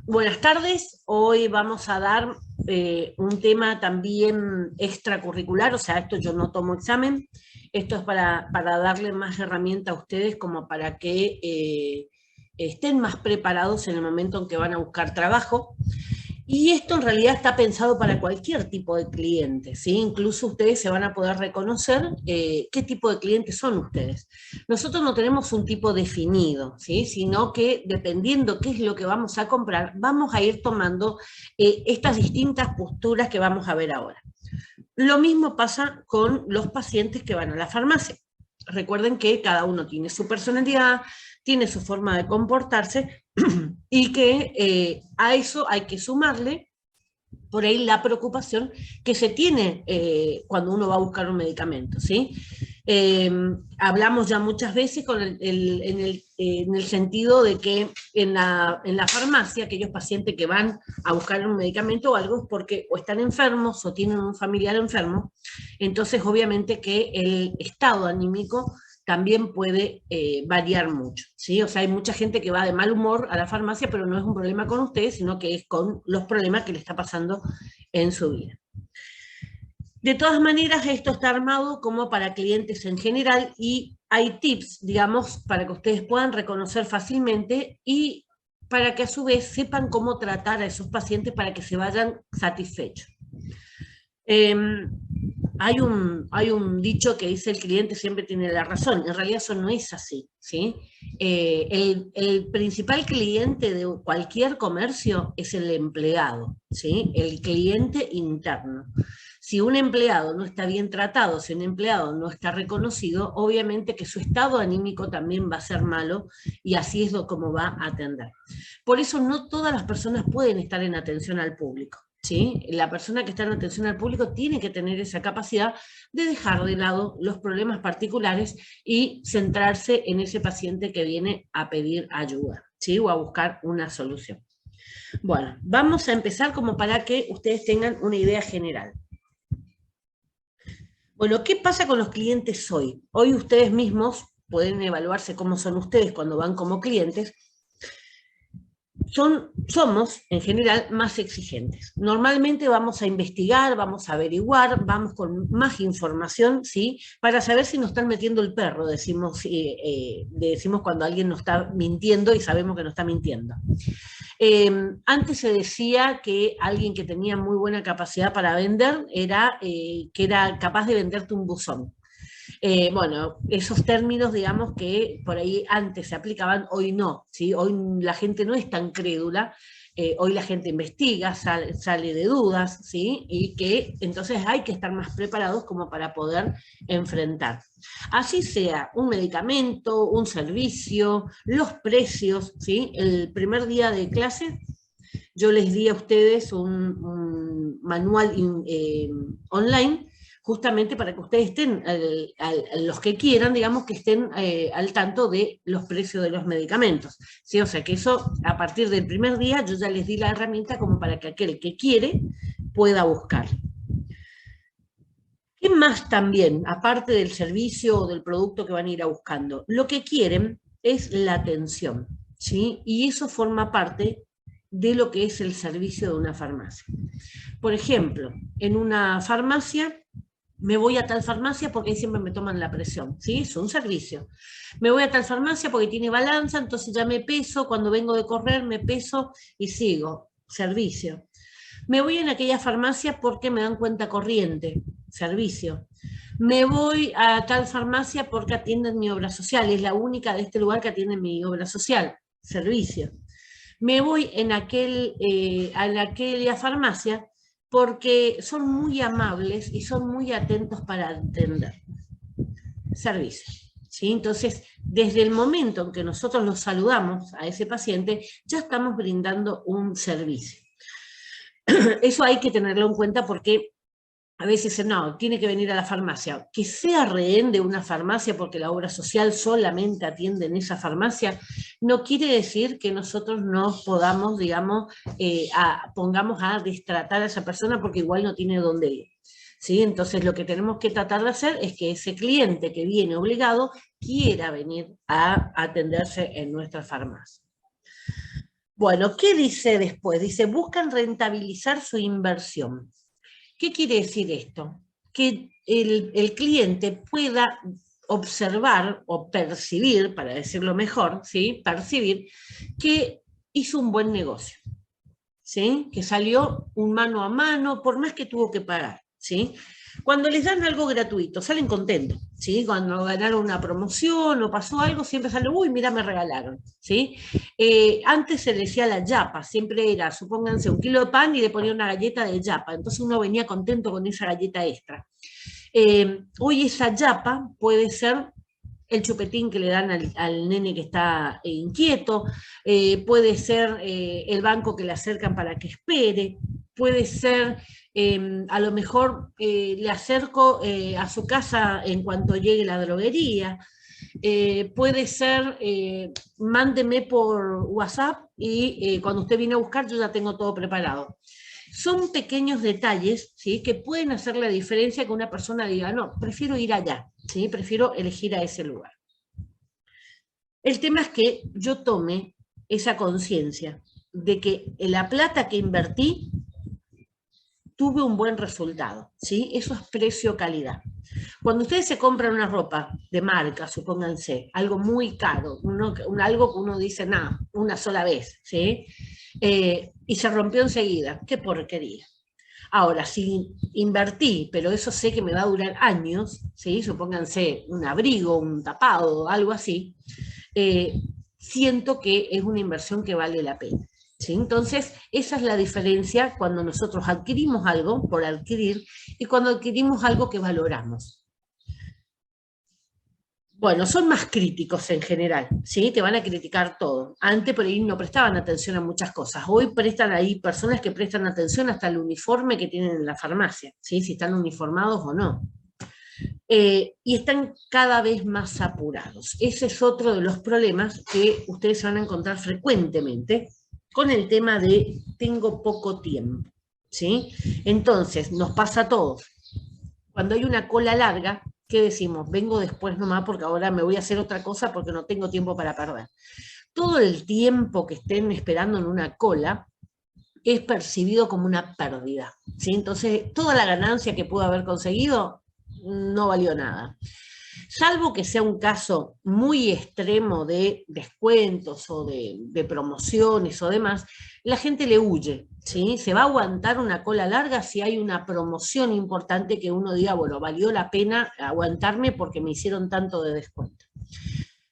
Buenas tardes, hoy vamos a dar un tema también extracurricular, o sea, esto yo no tomo examen, esto es para darle más herramienta a ustedes como para que estén más preparados en el momento en que van a buscar trabajo. Y esto en realidad está pensado para cualquier tipo de cliente, ¿sí? Incluso ustedes se van a poder reconocer qué tipo de clientes son ustedes. Nosotros no tenemos un tipo definido, ¿sí? Sino que dependiendo qué es lo que vamos a comprar, vamos a ir tomando estas distintas posturas que vamos a ver ahora. Lo mismo pasa con los pacientes que van a la farmacia. Recuerden que cada uno tiene su personalidad, tiene su forma de comportarse y que a eso hay que sumarle por ahí la preocupación que se tiene cuando uno va a buscar un medicamento, ¿sí? Hablamos ya muchas veces en el sentido de que en la farmacia, aquellos pacientes que van a buscar un medicamento o algo es porque o están enfermos o tienen un familiar enfermo, entonces obviamente que el estado anímico también puede variar mucho, ¿sí? O sea, hay mucha gente que va de mal humor a la farmacia, pero no es un problema con ustedes, sino que es con los problemas que le está pasando en su vida. De todas maneras, esto está armado como para clientes en general y hay tips, digamos, para que ustedes puedan reconocer fácilmente y para que a su vez sepan cómo tratar a esos pacientes para que se vayan satisfechos. Hay un dicho que dice el cliente siempre tiene la razón, en realidad eso no es así, ¿sí? El principal cliente de cualquier comercio es el empleado, ¿sí? El cliente interno. Si un empleado no está bien tratado, si un empleado no está reconocido, obviamente que su estado anímico también va a ser malo y así es como va a atender. Por eso no todas las personas pueden estar en atención al público. ¿Sí? La persona que está en atención al público tiene que tener esa capacidad de dejar de lado los problemas particulares y centrarse en ese paciente que viene a pedir ayuda, ¿sí? O a buscar una solución. Bueno, vamos a empezar como para que ustedes tengan una idea general. Bueno, ¿qué pasa con los clientes hoy? Hoy ustedes mismos pueden evaluarse cómo son ustedes cuando van como clientes. Somos, en general, más exigentes. Normalmente vamos a investigar, vamos a averiguar, vamos con más información, ¿sí? Para saber si nos están metiendo el perro, decimos cuando alguien nos está mintiendo y sabemos que nos está mintiendo. Antes se decía que alguien que tenía muy buena capacidad para vender era que era capaz de venderte un buzón. Bueno, esos términos, digamos, que por ahí antes se aplicaban, hoy no, ¿sí? Hoy la gente no es tan crédula, hoy la gente investiga, sale de dudas, ¿sí? Y que entonces hay que estar más preparados como para poder enfrentar. Así sea un medicamento, un servicio, los precios, ¿sí? El primer día de clase yo les di a ustedes un manual online justamente para que ustedes estén, los que quieran, digamos, que estén al tanto de los precios de los medicamentos. ¿Sí? O sea que eso, a partir del primer día, yo ya les di la herramienta como para que aquel que quiere pueda buscar. ¿Qué más también, aparte del servicio o del producto que van a ir a buscando? Lo que quieren es la atención, ¿sí? Y eso forma parte de lo que es el servicio de una farmacia. Por ejemplo, en una farmacia, me voy a tal farmacia porque ahí siempre me toman la presión, ¿sí? Es un servicio. Me voy a tal farmacia porque tiene balanza, entonces ya me peso, cuando vengo de correr me peso y sigo, servicio. Me voy en aquella farmacia porque me dan cuenta corriente, servicio. Me voy a tal farmacia porque atienden mi obra social, es la única de este lugar que atiende mi obra social, servicio. Me voy en aquella farmacia porque son muy amables y son muy atentos para atender. Servicio. ¿Sí? Entonces, desde el momento en que nosotros los saludamos a ese paciente, ya estamos brindando un servicio. Eso hay que tenerlo en cuenta porque a veces no, tiene que venir a la farmacia. Que sea rehén de una farmacia porque la obra social solamente atiende en esa farmacia, no quiere decir que nosotros no podamos, digamos, pongamos a destratar a esa persona porque igual no tiene dónde ir. ¿Sí? Entonces lo que tenemos que tratar de hacer es que ese cliente que viene obligado quiera venir a atenderse en nuestra farmacia. Bueno, ¿qué dice después? Dice, buscan rentabilizar su inversión. ¿Qué quiere decir esto? Que el cliente pueda observar o percibir, para decirlo mejor, ¿sí? Percibir que hizo un buen negocio, ¿sí? Que salió un mano a mano, por más que tuvo que pagar, ¿sí? Cuando les dan algo gratuito, salen contentos, ¿sí? Cuando ganaron una promoción o pasó algo, siempre salen, uy, mira, me regalaron, ¿sí? Antes se decía la yapa, siempre era, supónganse, 1 kilo de pan y le ponía una galleta de yapa, entonces uno venía contento con esa galleta extra. Hoy esa yapa puede ser el chupetín que le dan al nene que está inquieto, puede ser el banco que le acercan para que espere, puede ser a lo mejor le acerco a su casa en cuanto llegue la droguería, puede ser mándeme por WhatsApp y cuando usted viene a buscar yo ya tengo todo preparado. Son pequeños detalles, ¿sí? Que pueden hacer la diferencia que una persona diga, no, prefiero ir allá, ¿sí? Prefiero elegir a ese lugar. El tema es que yo tome esa conciencia de que la plata que invertí tuve un buen resultado, ¿sí? Eso es precio-calidad. Cuando ustedes se compran una ropa de marca, supónganse, algo muy caro, algo que uno dice, nada, una sola vez, ¿sí? Y se rompió enseguida, qué porquería. Ahora, si invertí, pero eso sé que me va a durar años, ¿sí? Supónganse un abrigo, un tapado, algo así, eh, siento que es una inversión que vale la pena. ¿Sí? Entonces, esa es la diferencia cuando nosotros adquirimos algo por adquirir y cuando adquirimos algo que valoramos. Bueno, son más críticos en general, ¿sí? Te van a criticar todo. Antes por ahí no prestaban atención a muchas cosas. Hoy prestan ahí personas que prestan atención hasta el uniforme que tienen en la farmacia, ¿sí? Si están uniformados o no. Y están cada vez más apurados. Ese es otro de los problemas que ustedes se van a encontrar frecuentemente con el tema de tengo poco tiempo, ¿sí? Entonces, nos pasa a todos. Cuando hay una cola larga, ¿qué decimos? Vengo después nomás porque ahora me voy a hacer otra cosa porque no tengo tiempo para perder. Todo el tiempo que estén esperando en una cola es percibido como una pérdida, ¿sí? Entonces, toda la ganancia que pudo haber conseguido no valió nada. Salvo que sea un caso muy extremo de descuentos o de promociones o demás, la gente le huye, ¿sí? Se va a aguantar una cola larga si hay una promoción importante que uno diga, bueno, valió la pena aguantarme porque me hicieron tanto de descuento.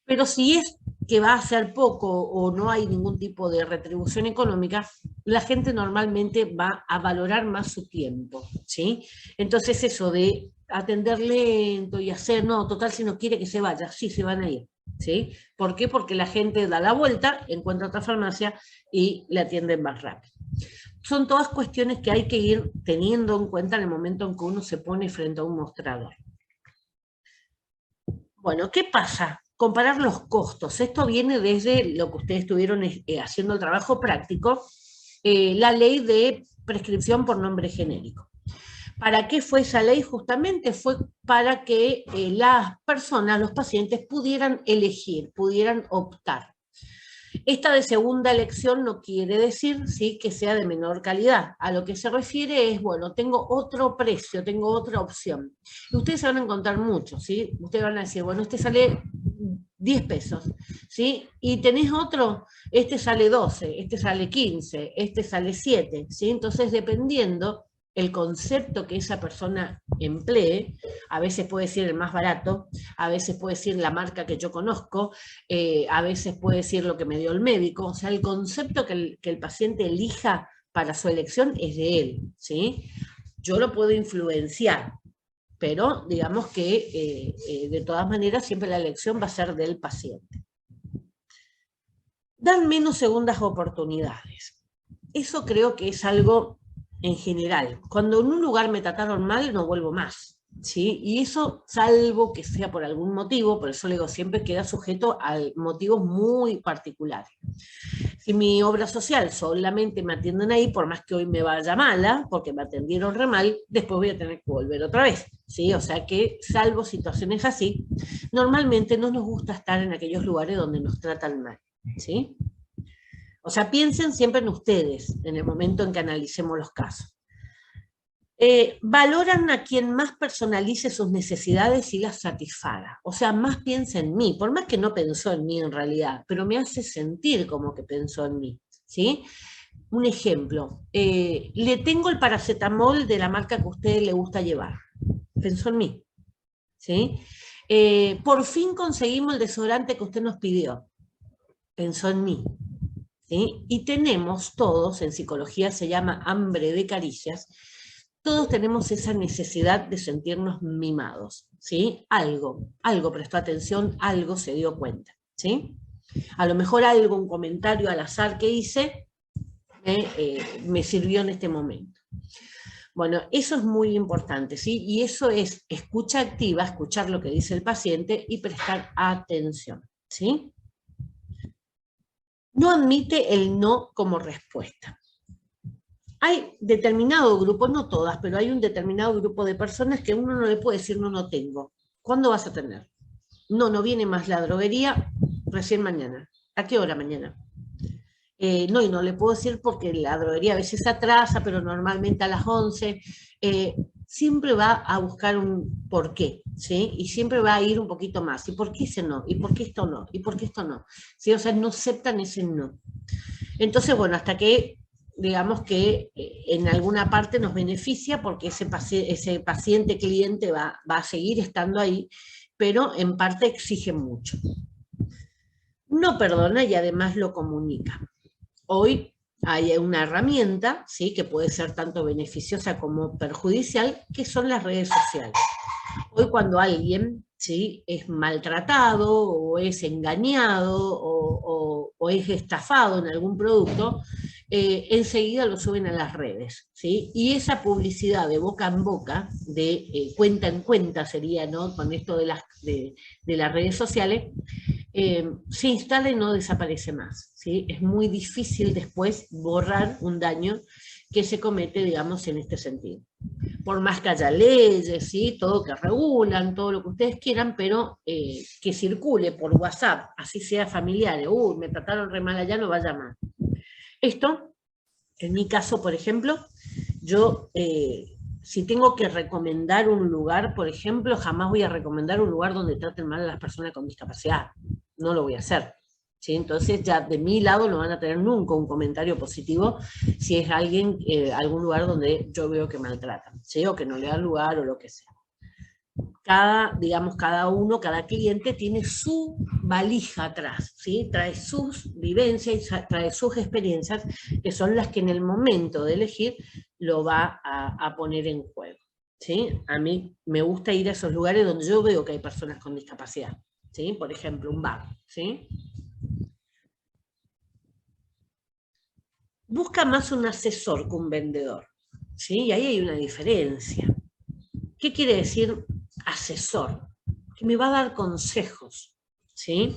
Pero si es que va a ser poco o no hay ningún tipo de retribución económica, la gente normalmente va a valorar más su tiempo, ¿sí? Entonces eso de atender lento y hacer, no, total, si no quiere que se vaya, sí, se van a ir, ¿sí? ¿Por qué? Porque la gente da la vuelta, encuentra otra farmacia y le atienden más rápido. Son todas cuestiones que hay que ir teniendo en cuenta en el momento en que uno se pone frente a un mostrador. Bueno, ¿qué pasa? Comparar los costos. Esto viene desde lo que ustedes estuvieron haciendo el trabajo práctico, la ley de prescripción por nombre genérico. ¿Para qué fue esa ley? Justamente fue para que las personas, los pacientes, pudieran elegir, pudieran optar. Esta de segunda elección no quiere decir, ¿sí?, que sea de menor calidad. A lo que se refiere es, bueno, tengo otro precio, tengo otra opción. Y ustedes se van a encontrar mucho, ¿sí? Ustedes van a decir, bueno, este sale 10 pesos, ¿sí? Y tenés otro, este sale 12, este sale 15, este sale 7, ¿sí? Entonces, dependiendo el concepto que esa persona emplee, a veces puede ser el más barato, a veces puede ser la marca que yo conozco, a veces puede ser lo que me dio el médico, o sea, el concepto que el paciente elija para su elección es de él, ¿sí? Yo lo puedo influenciar, pero digamos que de todas maneras siempre la elección va a ser del paciente. Dan menos segundas oportunidades. Eso creo que es algo en general. Cuando en un lugar me trataron mal, no vuelvo más, ¿sí? Y eso, salvo que sea por algún motivo, por eso le digo, siempre queda sujeto a motivos muy particulares. Si mi obra social solamente me atienden ahí, por más que hoy me vaya mala, porque me atendieron re mal, después voy a tener que volver otra vez, ¿sí? O sea que, salvo situaciones así, normalmente no nos gusta estar en aquellos lugares donde nos tratan mal, ¿sí? O sea, piensen siempre en ustedes en el momento en que analicemos los casos. Valoran a quien más personalice sus necesidades y las satisfaga. O sea, más piensa en mí, por más que no pensó en mí en realidad, pero me hace sentir como que pensó en mí, ¿sí? Un ejemplo, le tengo el paracetamol de la marca que a usted le gusta llevar. Pensó en mí, ¿sí? Por fin conseguimos el desodorante que usted nos pidió. Pensó en mí, ¿sí? Y tenemos todos, en psicología se llama hambre de caricias, todos tenemos esa necesidad de sentirnos mimados, ¿sí? Algo prestó atención, algo se dio cuenta, ¿sí? A lo mejor algo, un comentario al azar que hice, me sirvió en este momento. Bueno, eso es muy importante, ¿sí? Y eso es escucha activa, escuchar lo que dice el paciente y prestar atención, ¿sí? No admite el no como respuesta. Hay determinado grupo, no todas, pero hay un determinado grupo de personas que uno no le puede decir no tengo. ¿Cuándo vas a tener? No viene más la droguería, recién mañana. ¿A qué hora mañana? No, y no le puedo decir porque la droguería a veces se atrasa, pero normalmente a las 11. Siempre va a buscar un por qué, ¿sí? Y siempre va a ir un poquito más. ¿Y por qué ese no? ¿Y por qué esto no? ¿Y por qué esto no? ¿Sí? O sea, no aceptan ese no. Entonces, bueno, hasta que digamos que en alguna parte nos beneficia porque ese paciente cliente va a seguir estando ahí, pero en parte exige mucho. No perdona y además lo comunica. Hoy hay una herramienta, ¿sí?, que puede ser tanto beneficiosa como perjudicial, que son las redes sociales. Hoy cuando alguien, ¿sí?, es maltratado o es engañado o es estafado en algún producto, enseguida lo suben a las redes, ¿sí? Y esa publicidad de boca en boca, de cuenta en cuenta sería, ¿no?, con esto de las redes sociales, se instala y no desaparece más, ¿sí? Es muy difícil después borrar un daño que se comete, digamos, en este sentido. Por más que haya leyes, ¿sí?, todo que regulan, todo lo que ustedes quieran, pero que circule por WhatsApp, así sea familiar, me trataron re mal allá, no vaya más. Esto, en mi caso, por ejemplo, yo, si tengo que recomendar un lugar, por ejemplo, jamás voy a recomendar un lugar donde traten mal a las personas con discapacidad. No lo voy a hacer, ¿sí? Entonces ya de mi lado no van a tener nunca un comentario positivo si es alguien, algún lugar donde yo veo que maltratan, ¿sí?, o que no le dan lugar o lo que sea. Cada cliente tiene su valija atrás, ¿sí? Trae sus vivencias, trae sus experiencias, que son las que en el momento de elegir lo va a poner en juego, ¿sí? A mí me gusta ir a esos lugares donde yo veo que hay personas con discapacidad, ¿sí? Por ejemplo, un bar, ¿sí? Busca más un asesor que un vendedor, ¿sí? Y ahí hay una diferencia. ¿Qué quiere decir asesor? Que me va a dar consejos, ¿sí?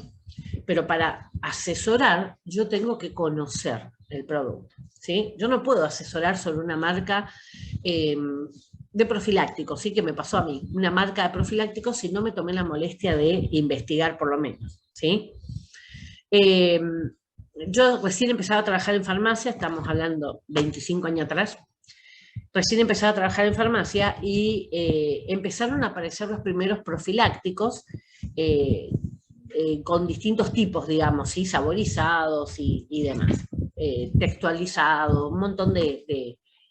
Pero para asesorar yo tengo que conocer el producto, ¿sí? Yo no puedo asesorar sobre una marca de profilácticos, ¿sí?, que me pasó a mí, una marca de profilácticos si no me tomé la molestia de investigar por lo menos, ¿sí? Yo recién empezaba a trabajar en farmacia, estamos hablando 25 años atrás, recién empezaba a trabajar en farmacia y empezaron a aparecer los primeros profilácticos con distintos tipos, digamos, ¿sí?, saborizados y demás, textualizados, un montón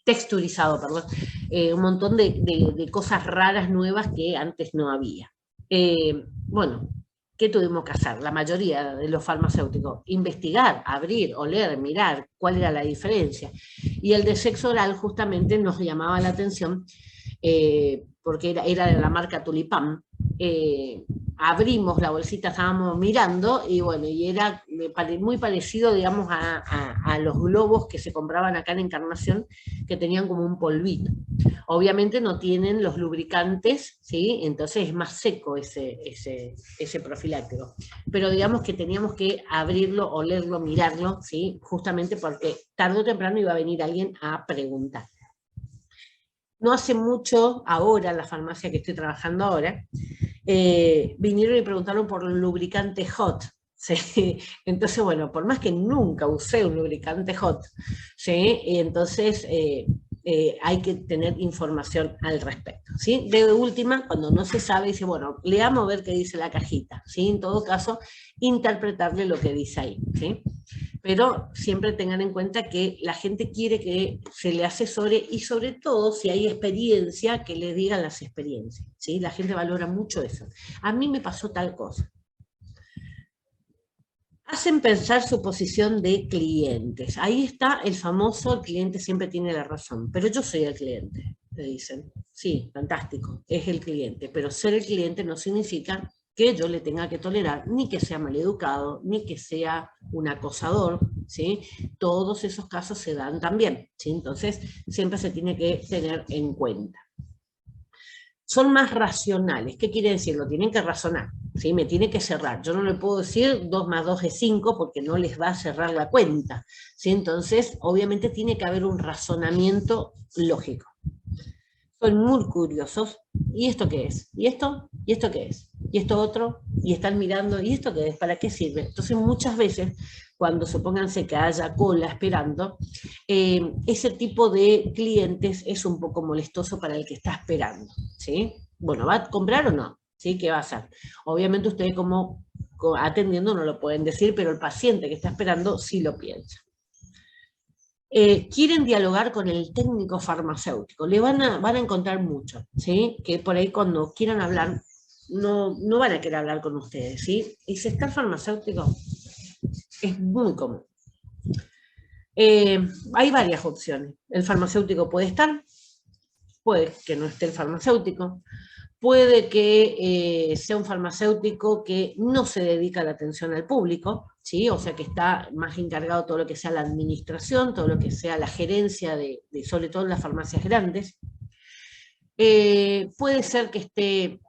texturizado, perdón, un montón de cosas raras nuevas que antes no había. Bueno, ¿qué tuvimos que hacer? La mayoría de los farmacéuticos, investigar, abrir, oler, mirar cuál era la diferencia. Y el de sexo oral justamente nos llamaba la atención porque era de la marca Tulipán. Abrimos la bolsita, estábamos mirando y bueno, y era muy parecido, digamos, a los globos que se compraban acá en Encarnación, que tenían como un polvito. Obviamente no tienen los lubricantes, ¿sí? Entonces es más seco ese profiláctico. Pero digamos que teníamos que abrirlo, olerlo, mirarlo, ¿sí?, justamente porque tarde o temprano iba a venir alguien a preguntar. No hace mucho, ahora, en la farmacia que estoy trabajando ahora, vinieron y preguntaron por el lubricante Hot, ¿sí? Entonces, bueno, por más que nunca usé un lubricante hot, ¿sí? Y entonces hay que tener información al respecto, ¿sí? De última, cuando no se sabe, dice, bueno, leamos a ver qué dice la cajita, ¿sí? En todo caso, interpretarle lo que dice ahí, ¿sí? Pero siempre tengan en cuenta que la gente quiere que se le asesore y sobre todo si hay experiencia, que le digan las experiencias, ¿sí? La gente valora mucho eso. A mí me pasó tal cosa. Hacen pensar su posición de clientes. Ahí está el famoso, el cliente siempre tiene la razón, pero yo soy el cliente, te dicen. Sí, fantástico, es el cliente, pero ser el cliente no significa que yo le tenga que tolerar, ni que sea maleducado, ni que sea un acosador, ¿sí? Todos esos casos se dan también, ¿sí? Entonces, siempre se tiene que tener en cuenta. Son más racionales. ¿Qué quiere decir? Lo tienen que razonar, ¿sí? Me tiene que cerrar. Yo no le puedo decir 2 más 2 es 5 porque no les va a cerrar la cuenta, ¿sí? Entonces, obviamente tiene que haber un razonamiento lógico. Son muy curiosos. ¿Y esto qué es? ¿Y esto? ¿Y esto qué es? ¿Y esto otro? Y están mirando, ¿y esto qué es? ¿Para qué sirve? Entonces, muchas veces, cuando supónganse que haya cola esperando, ese tipo de clientes es un poco molestoso para el que está esperando, ¿sí? Bueno, ¿va a comprar o no? ¿Sí? ¿Qué va a hacer? Obviamente ustedes como atendiendo no lo pueden decir, pero el paciente que está esperando sí lo piensa. Quieren dialogar con el técnico farmacéutico, le van a encontrar mucho, ¿sí? Que por ahí cuando quieran hablar, no van a querer hablar con ustedes, ¿sí? Y si está el farmacéutico, es muy común. Hay varias opciones. El farmacéutico puede estar, puede que no esté el farmacéutico, puede que sea un farmacéutico que no se dedica a la atención al público, ¿sí? O sea que está más encargado todo lo que sea la administración, todo lo que sea la gerencia sobre todo en las farmacias grandes. Puede ser que esté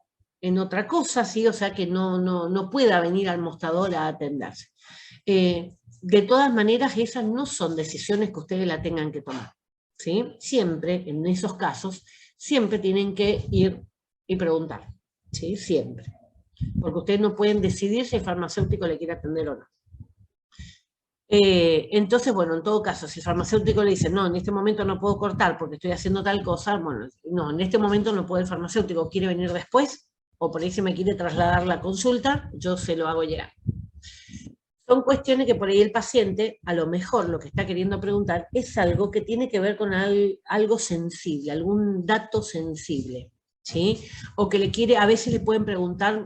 en otra cosa, ¿sí? O sea que no pueda venir al mostrador a atenderse. De todas maneras, esas no son decisiones que ustedes la tengan que tomar, ¿sí? Siempre, en esos casos, siempre tienen que ir y preguntar, ¿sí? Siempre. Porque ustedes no pueden decidir si el farmacéutico le quiere atender o no. Entonces, bueno, en todo caso, si el farmacéutico le dice, no, en este momento no puedo cortar porque estoy haciendo tal cosa, bueno, no, en este momento no puede el farmacéutico, quiere venir después, o por ahí se me quiere trasladar la consulta, yo se lo hago llegar. Son cuestiones que por ahí el paciente, a lo mejor lo que está queriendo preguntar, es algo que tiene que ver con algo sensible, algún dato sensible, ¿sí? O que le quiere, a veces le pueden preguntar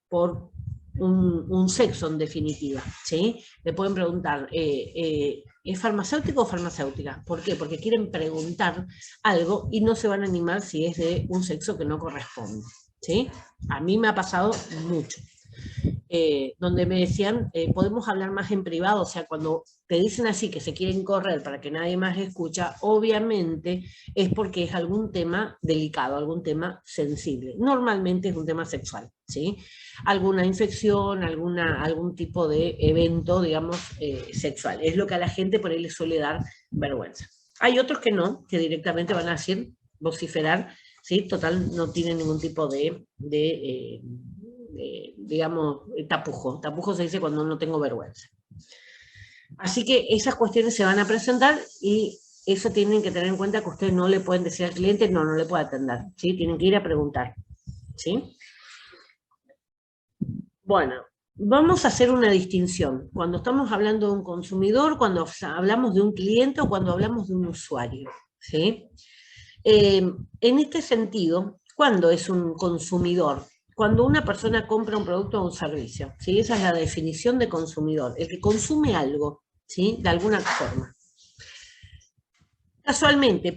por un sexo en definitiva, ¿sí? Le pueden preguntar, ¿es farmacéutico o farmacéutica? ¿Por qué? Porque quieren preguntar algo y no se van a animar si es de un sexo que no corresponde, ¿sí? A mí me ha pasado mucho. Donde me decían, podemos hablar más en privado, o sea, cuando te dicen así que se quieren correr para que nadie más escucha, obviamente es porque es algún tema delicado, algún tema sensible. Normalmente es un tema sexual, ¿sí? Alguna infección, algún tipo de evento, digamos, sexual. Es lo que a la gente por ahí le suele dar vergüenza. Hay otros que no, que directamente van a decir, vociferar, ¿sí? Total, no tienen ningún tipo de digamos, tapujo. Tapujo se dice cuando no tengo vergüenza. Así que esas cuestiones se van a presentar y eso tienen que tener en cuenta que ustedes no le pueden decir al cliente, no le puede atender, ¿sí? Tienen que ir a preguntar, ¿sí? Bueno, vamos a hacer una distinción. Cuando estamos hablando de un consumidor, cuando hablamos de un cliente o cuando hablamos de un usuario, ¿sí? En este sentido, ¿cuándo es un consumidor? Cuando una persona compra un producto o un servicio, ¿sí? Esa es la definición de consumidor, el que consume algo, ¿sí? De alguna forma. Casualmente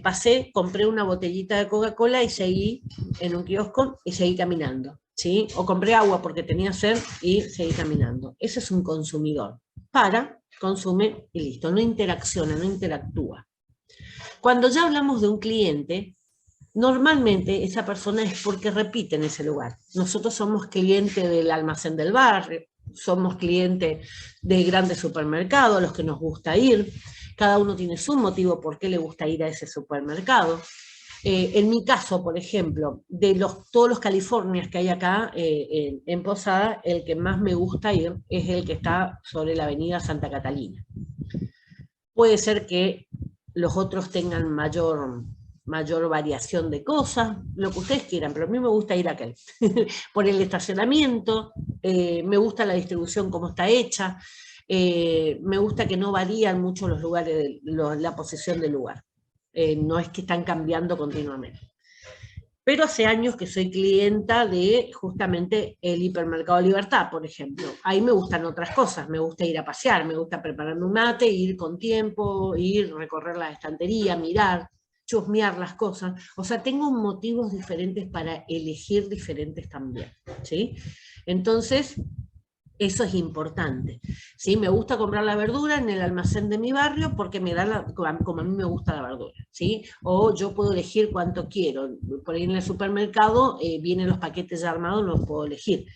compré una botellita de Coca-Cola y seguí en un kiosco y seguí caminando, ¿sí? O compré agua porque tenía sed y seguí caminando. Ese es un consumidor. Consume y listo, no interacciona, no interactúa. Cuando ya hablamos de un cliente, normalmente esa persona es porque repite en ese lugar. Nosotros somos clientes del almacén del barrio, somos clientes de grandes supermercados, los que nos gusta ir. Cada uno tiene su motivo por qué le gusta ir a ese supermercado. En mi caso, por ejemplo, de todos los Californias que hay acá en Posada, el que más me gusta ir es el que está sobre la avenida Santa Catalina. Puede ser que los otros tengan mayor variación de cosas, lo que ustedes quieran, pero a mí me gusta ir a aquel. Por el estacionamiento, me gusta la distribución como está hecha, me gusta que no varían mucho los lugares, la posición del lugar. No es que están cambiando continuamente. Pero hace años que soy clienta de justamente el Hipermercado Libertad, por ejemplo. Ahí me gustan otras cosas, me gusta ir a pasear, me gusta prepararme un mate, ir con tiempo, ir, recorrer la estantería, mirar, chusmear las cosas. O sea, tengo motivos diferentes para elegir diferentes también, ¿sí? Entonces, eso es importante. ¿Sí? Me gusta comprar la verdura en el almacén de mi barrio porque me da como a mí me gusta la verdura. ¿Sí? O yo puedo elegir cuánto quiero. Por ahí en el supermercado vienen los paquetes ya armados, no los puedo elegir.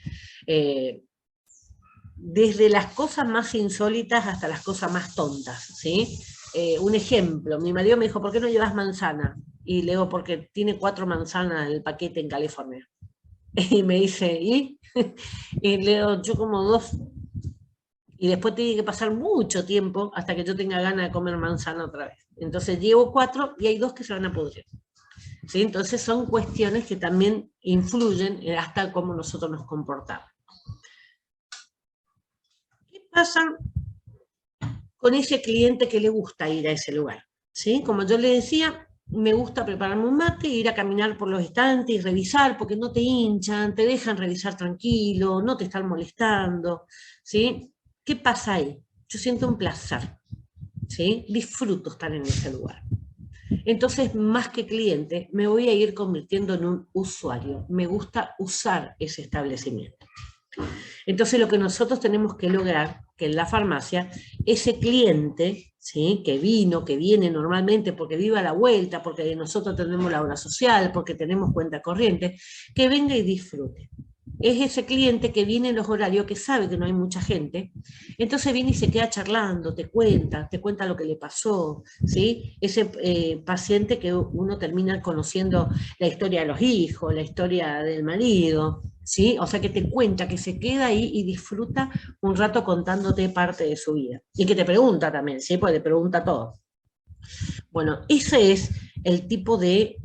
Desde las cosas más insólitas hasta las cosas más tontas. ¿Sí? Un ejemplo, mi marido me dijo, ¿por qué no llevas manzana? Y le digo, porque tiene 4 manzanas el paquete en California. Y me dice, ¿y? Y le digo, yo como 2. Y después tiene que pasar mucho tiempo hasta que yo tenga ganas de comer manzana otra vez. Entonces llevo 4 y hay 2 que se van a pudrir. ¿Sí? Entonces son cuestiones que también influyen hasta cómo nosotros nos comportamos. ¿Qué pasa con ese cliente que le gusta ir a ese lugar? ¿Sí? Como yo le decía, me gusta prepararme un mate, ir a caminar por los estantes y revisar, porque no te hinchan, te dejan revisar tranquilo, no te están molestando, ¿sí? ¿Qué pasa ahí? Yo siento un placer, ¿sí? Disfruto estar en ese lugar. Entonces, más que cliente, me voy a ir convirtiendo en un usuario. Me gusta usar ese establecimiento. Entonces, lo que nosotros tenemos que lograr, que en la farmacia, ese cliente, ¿sí? Que viene normalmente porque vive a la vuelta, porque nosotros tenemos la obra social, porque tenemos cuenta corriente, que venga y disfrute. Es ese cliente que viene en los horarios, que sabe que no hay mucha gente, entonces viene y se queda charlando, te cuenta lo que le pasó, ¿sí? Ese paciente que uno termina conociendo la historia de los hijos, la historia del marido, ¿sí? O sea, que te cuenta, que se queda ahí y disfruta un rato contándote parte de su vida. Y que te pregunta también, ¿sí? Porque te pregunta todo. Bueno, ese es el tipo de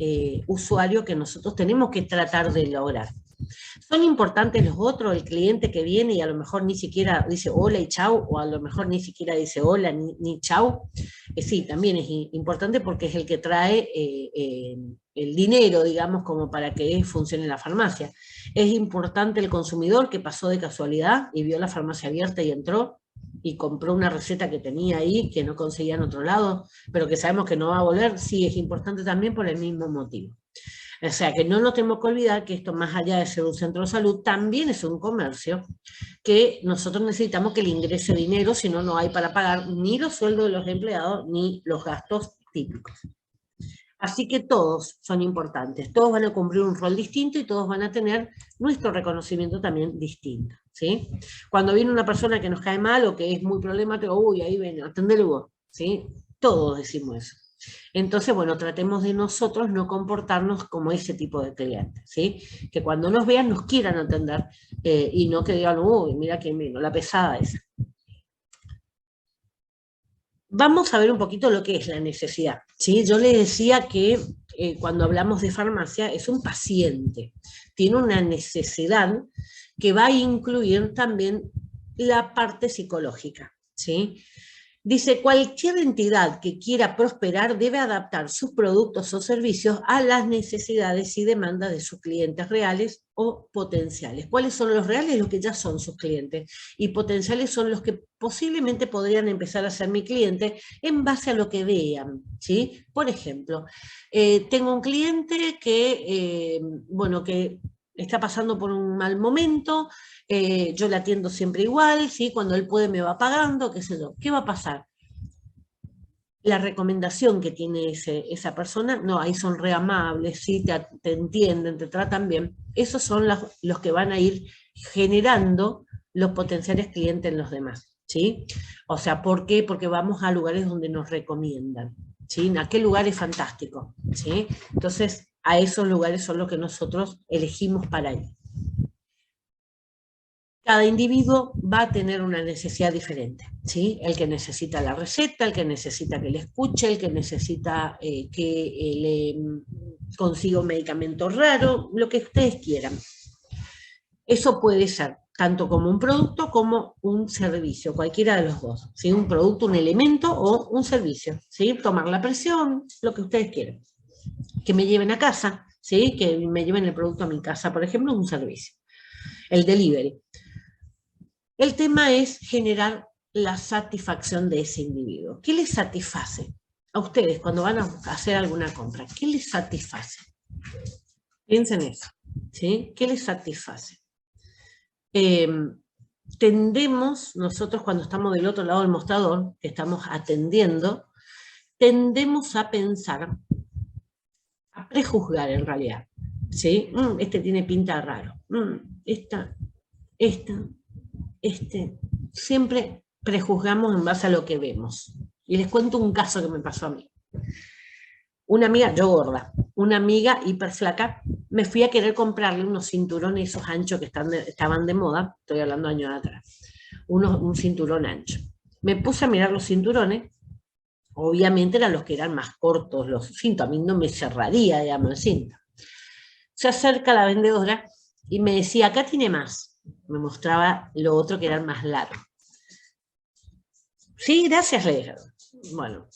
usuario que nosotros tenemos que tratar de lograr. ¿Son importantes los otros? El cliente que viene y a lo mejor ni siquiera dice hola y chau, o a lo mejor ni siquiera dice hola ni chau. Sí, también es importante porque es el que trae el dinero, digamos, como para que funcione la farmacia. Es importante el consumidor que pasó de casualidad y vio la farmacia abierta y entró y compró una receta que tenía ahí, que no conseguía en otro lado, pero que sabemos que no va a volver. Sí, es importante también por el mismo motivo. O sea, que no nos tenemos que olvidar que esto, más allá de ser un centro de salud, también es un comercio, que nosotros necesitamos que le ingrese dinero, si no, no hay para pagar ni los sueldos de los empleados, ni los gastos típicos. Así que todos son importantes, todos van a cumplir un rol distinto y todos van a tener nuestro reconocimiento también distinto, ¿sí? Cuando viene una persona que nos cae mal o que es muy problemático, uy, ahí ven, atendelo vos, ¿sí? Todos decimos eso. Entonces, bueno, tratemos de nosotros no comportarnos como ese tipo de clientes, ¿sí? Que cuando nos vean nos quieran atender y no que digan, uy, mira que vino, la pesada esa. Vamos a ver un poquito lo que es la necesidad, ¿sí? Yo le decía que cuando hablamos de farmacia es un paciente, tiene una necesidad que va a incluir también la parte psicológica, ¿sí? Dice, cualquier entidad que quiera prosperar debe adaptar sus productos o servicios a las necesidades y demandas de sus clientes reales o potenciales. ¿Cuáles son los reales? Los que ya son sus clientes. Y potenciales son los que posiblemente podrían empezar a ser mi cliente en base a lo que vean, ¿sí? Por ejemplo, tengo un cliente que, bueno, que está pasando por un mal momento, yo le atiendo siempre igual, ¿sí? Cuando él puede me va pagando, qué sé yo. ¿Qué va a pasar? La recomendación que tiene esa persona, no, ahí son re amables, ¿sí? Te entienden, te tratan bien. Esos son los que van a ir generando los potenciales clientes en los demás, ¿sí? O sea, ¿por qué? Porque vamos a lugares donde nos recomiendan, ¿sí? Aquel lugar es fantástico, ¿sí? Entonces, a esos lugares son los que nosotros elegimos para ir. Cada individuo va a tener una necesidad diferente, ¿sí? El que necesita la receta, el que necesita que le escuche, el que necesita que le consiga un medicamento raro, lo que ustedes quieran. Eso puede ser tanto como un producto como un servicio, cualquiera de los dos, ¿sí? Un producto, un elemento o un servicio, ¿sí? Tomar la presión, lo que ustedes quieran. Que me lleven a casa, ¿sí? Que me lleven el producto a mi casa, por ejemplo, es un servicio. El delivery. El tema es generar la satisfacción de ese individuo. ¿Qué les satisface a ustedes cuando van a hacer alguna compra? ¿Qué les satisface? Piensen eso, ¿sí? ¿Qué les satisface? Tendemos, nosotros cuando estamos del otro lado del mostrador, que estamos atendiendo, tendemos a pensar, a prejuzgar en realidad, ¿sí? Este tiene pinta raro, esta, siempre prejuzgamos en base a lo que vemos. Y les cuento un caso que me pasó a mí. Una amiga, yo gorda, una amiga hiper flaca, me fui a querer comprarle unos cinturones esos anchos que estaban de moda, estoy hablando años atrás, un cinturón ancho. Me puse a mirar los cinturones, obviamente eran los que eran más cortos, los cintos, a mí no me cerraría, digamos, el cinto. Se acerca la vendedora y me decía, acá tiene más. Me mostraba lo otro que era más largo. Sí, gracias, le dije. Bueno,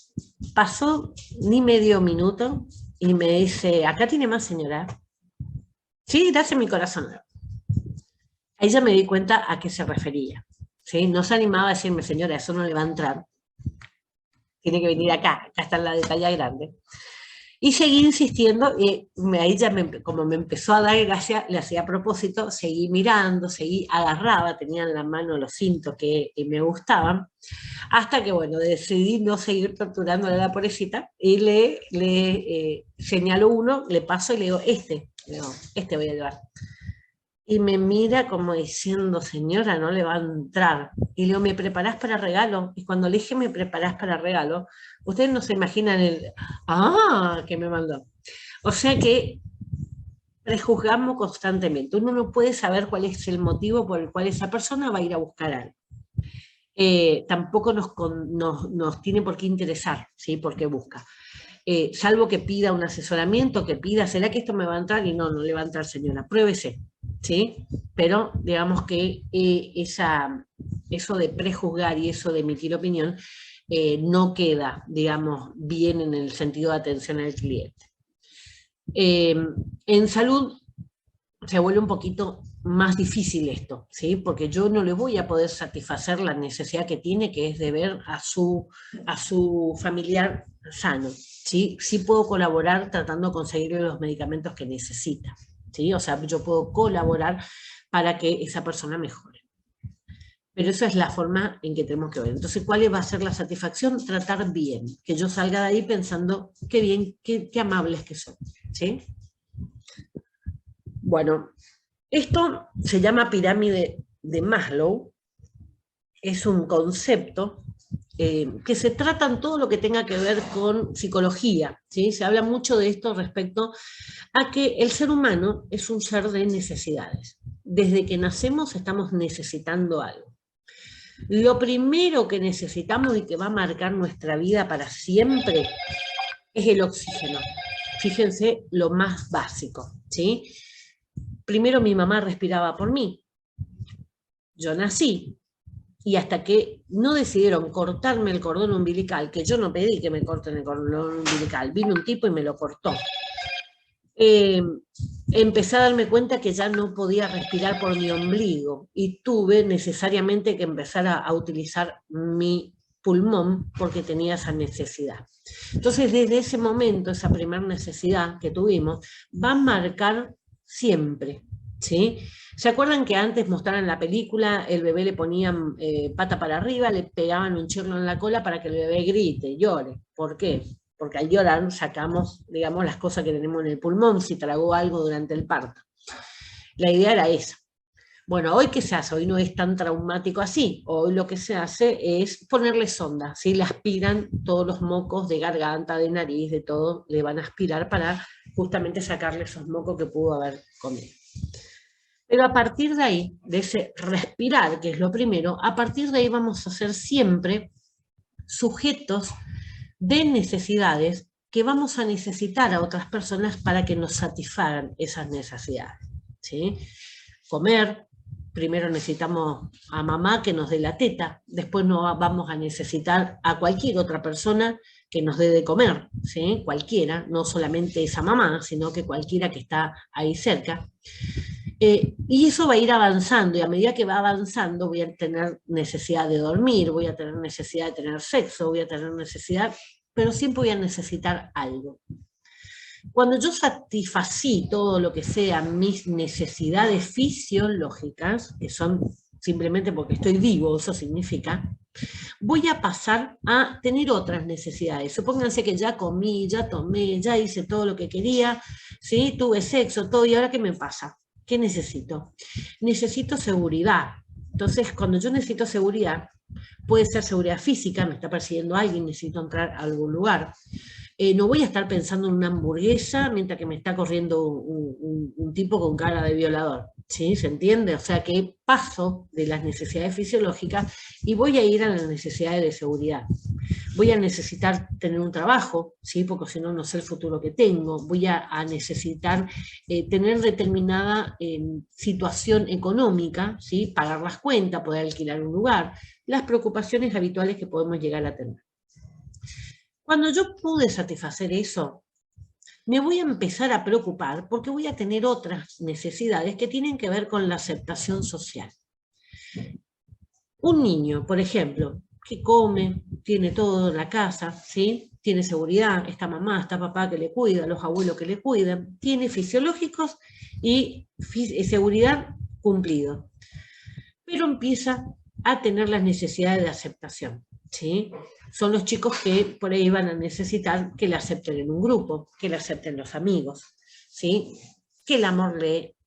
pasó ni medio minuto y me dice, acá tiene más, señora. Sí, gracias, mi corazón. Ahí ya me di cuenta a qué se refería. ¿Sí? No se animaba a decirme, señora, eso no le va a entrar. Tiene que venir acá está en la de talla grande. Y seguí insistiendo, y ahí ya como me empezó a dar gracia, le hacía a propósito, seguí mirando, agarraba, tenía en la mano los cintos que me gustaban, hasta que, bueno, decidí no seguir torturándole a la pobrecita, y le señalo uno, le paso y le digo, este voy a llevar. Y me mira como diciendo, señora, no le va a entrar. Y le digo, ¿me preparás para regalo? Y cuando le dije, ¿me preparás para regalo? Ustedes no se imaginan que me mandó. O sea que prejuzgamos constantemente. Uno no puede saber cuál es el motivo por el cual esa persona va a ir a buscar algo. Tampoco nos tiene por qué interesar, ¿sí? Por qué busca. Salvo que pida un asesoramiento, que pida, ¿será que esto me va a entrar? Y no le va a entrar, señora, pruébese, ¿sí? Pero digamos que eso de prejuzgar y eso de emitir opinión no queda, digamos, bien en el sentido de atención al cliente. En salud se vuelve un poquito más difícil esto, ¿sí? Porque yo no le voy a poder satisfacer la necesidad que tiene, que es de ver a su familiar sano, ¿sí? Sí puedo colaborar tratando de conseguirle los medicamentos que necesita, ¿sí? O sea, yo puedo colaborar para que esa persona mejore. Pero esa es la forma en que tenemos que ver. Entonces, ¿cuál va a ser la satisfacción? Tratar bien, que yo salga de ahí pensando, qué bien, qué amables que son, ¿sí? Bueno, esto se llama pirámide de Maslow, es un concepto que se trata en todo lo que tenga que ver con psicología, ¿sí? Se habla mucho de esto respecto a que el ser humano es un ser de necesidades. Desde que nacemos estamos necesitando algo. Lo primero que necesitamos y que va a marcar nuestra vida para siempre es el oxígeno. Fíjense lo más básico, ¿sí? Primero mi mamá respiraba por mí. Yo nací, y hasta que no decidieron cortarme el cordón umbilical, que yo no pedí que me corten el cordón umbilical, vino un tipo y me lo cortó. Empecé a darme cuenta que ya no podía respirar por mi ombligo y tuve necesariamente que empezar a utilizar mi pulmón porque tenía esa necesidad. Entonces, desde ese momento, esa primera necesidad que tuvimos, va a marcar siempre, ¿sí? ¿Se acuerdan que antes mostraban en la película, el bebé le ponían pata para arriba, le pegaban un chirlo en la cola para que el bebé grite, llore? ¿Por qué? Porque al llorar sacamos, digamos, las cosas que tenemos en el pulmón, si tragó algo durante el parto. La idea era esa. Bueno, hoy ¿qué se hace? Hoy no es tan traumático así. Hoy lo que se hace es ponerle sonda, ¿sí? Le aspiran todos los mocos de garganta, de nariz, de todo, le van a aspirar para justamente sacarle esos mocos que pudo haber comido. Pero a partir de ahí, de ese respirar, que es lo primero, a partir de ahí vamos a ser siempre sujetos de necesidades que vamos a necesitar a otras personas para que nos satisfagan esas necesidades, ¿sí? Comer, primero necesitamos a mamá que nos dé la teta, después no vamos a necesitar a cualquier otra persona que nos dé de comer, ¿sí? Cualquiera, no solamente esa mamá, sino que cualquiera que está ahí cerca. Y eso va a ir avanzando, y a medida que va avanzando voy a tener necesidad de dormir, voy a tener necesidad de tener sexo, voy a tener necesidad, pero siempre voy a necesitar algo. Cuando yo satisfací todo lo que sean mis necesidades fisiológicas, que son simplemente porque estoy vivo, eso significa, voy a pasar a tener otras necesidades. Supónganse que ya comí, ya tomé, ya hice todo lo que quería, ¿sí? Tuve sexo, todo, ¿y ahora qué me pasa? ¿Qué necesito? Necesito seguridad. Entonces, cuando yo necesito seguridad, puede ser seguridad física, me está persiguiendo alguien, necesito entrar a algún lugar. No voy a estar pensando en una hamburguesa mientras que me está corriendo un tipo con cara de violador. ¿Sí? ¿Se entiende? O sea que paso de las necesidades fisiológicas y voy a ir a las necesidades de seguridad. Voy a necesitar tener un trabajo, ¿sí? Porque si no, no sé el futuro que tengo. Voy a necesitar tener determinada situación económica, ¿sí? Pagar las cuentas, poder alquilar un lugar, las preocupaciones habituales que podemos llegar a tener. Cuando yo pude satisfacer eso, me voy a empezar a preocupar porque voy a tener otras necesidades que tienen que ver con la aceptación social. Un niño, por ejemplo, que come, tiene todo en la casa, ¿sí? Tiene seguridad, está mamá, está papá que le cuida, los abuelos que le cuidan, tiene fisiológicos y seguridad cumplido. Pero empieza a tener las necesidades de aceptación, ¿sí? Son los chicos que por ahí van a necesitar que le acepten en un grupo, que le acepten los amigos, ¿sí? Que el amor le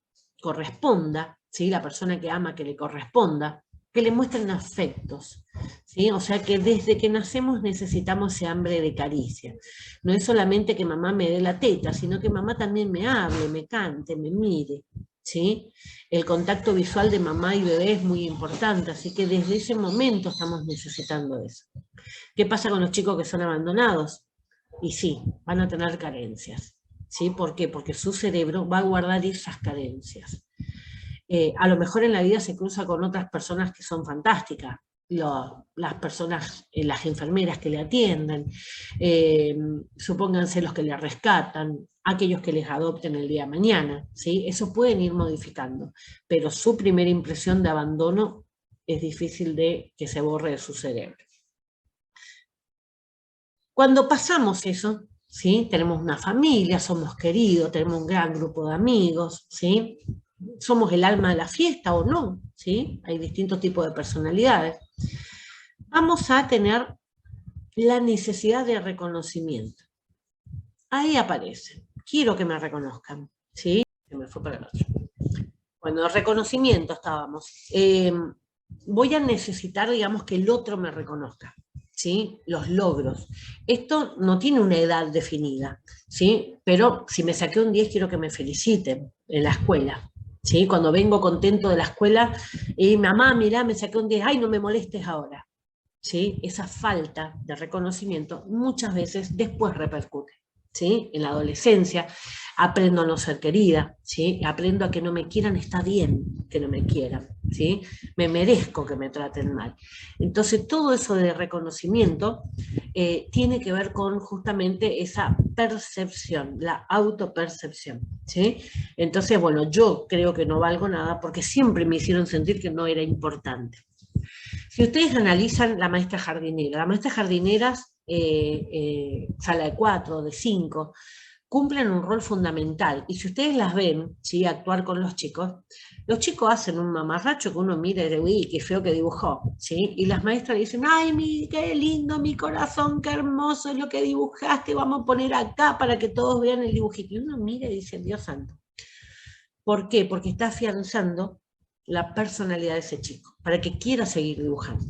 corresponda, ¿sí? La persona que ama que le corresponda, que le muestren afectos, ¿sí? O sea que desde que nacemos necesitamos ese hambre de caricia. No es solamente que mamá me dé la teta, sino que mamá también me hable, me cante, me mire, ¿sí? El contacto visual de mamá y bebé es muy importante, así que desde ese momento estamos necesitando eso. ¿Qué pasa con los chicos que son abandonados? Y sí, van a tener carencias. ¿Sí? ¿Por qué? Porque su cerebro va a guardar esas carencias. A lo mejor en la vida se cruza con otras personas que son fantásticas, las personas, las enfermeras que le atienden, supónganse los que le rescatan, aquellos que les adopten el día de mañana, ¿sí? Eso pueden ir modificando, pero su primera impresión de abandono es difícil de que se borre de su cerebro. Cuando pasamos eso, ¿sí? Tenemos una familia, somos queridos, tenemos un gran grupo de amigos, ¿sí? Somos el alma de la fiesta o no, ¿sí? Hay distintos tipos de personalidades. Vamos a tener la necesidad de reconocimiento. Ahí aparece. Quiero que me reconozcan, ¿sí? Se me fue para el otro. Bueno, el reconocimiento estábamos. Voy a necesitar, digamos, que el otro me reconozca, ¿sí? Los logros. Esto no tiene una edad definida, ¿sí? Pero si me saqué un 10, quiero que me feliciten en la escuela, ¿sí? Cuando vengo contento de la escuela, y mamá, mirá, me saqué un 10, ay, no me molestes ahora, ¿sí? Esa falta de reconocimiento muchas veces después repercute, ¿sí? En la adolescencia aprendo a no ser querida, ¿sí? Aprendo a que no me quieran, está bien que no me quieran, ¿sí? Me merezco que me traten mal. Entonces todo eso de reconocimiento tiene que ver con justamente esa percepción, la autopercepción, ¿sí? Entonces, bueno, yo creo que no valgo nada porque siempre me hicieron sentir que no era importante. Si ustedes analizan la maestra jardinera, las maestras jardineras, sala de 4, de 5, cumplen un rol fundamental. Y si ustedes las ven, ¿sí? Actuar con los chicos hacen un mamarracho que uno mira y dice, uy, qué feo que dibujó, ¿sí? Y las maestras dicen, ay, qué lindo, mi corazón, qué hermoso es lo que dibujaste, vamos a poner acá para que todos vean el dibujito. Y uno mira y dice, Dios santo. ¿Por qué? Porque está afianzando la personalidad de ese chico, para que quiera seguir dibujando.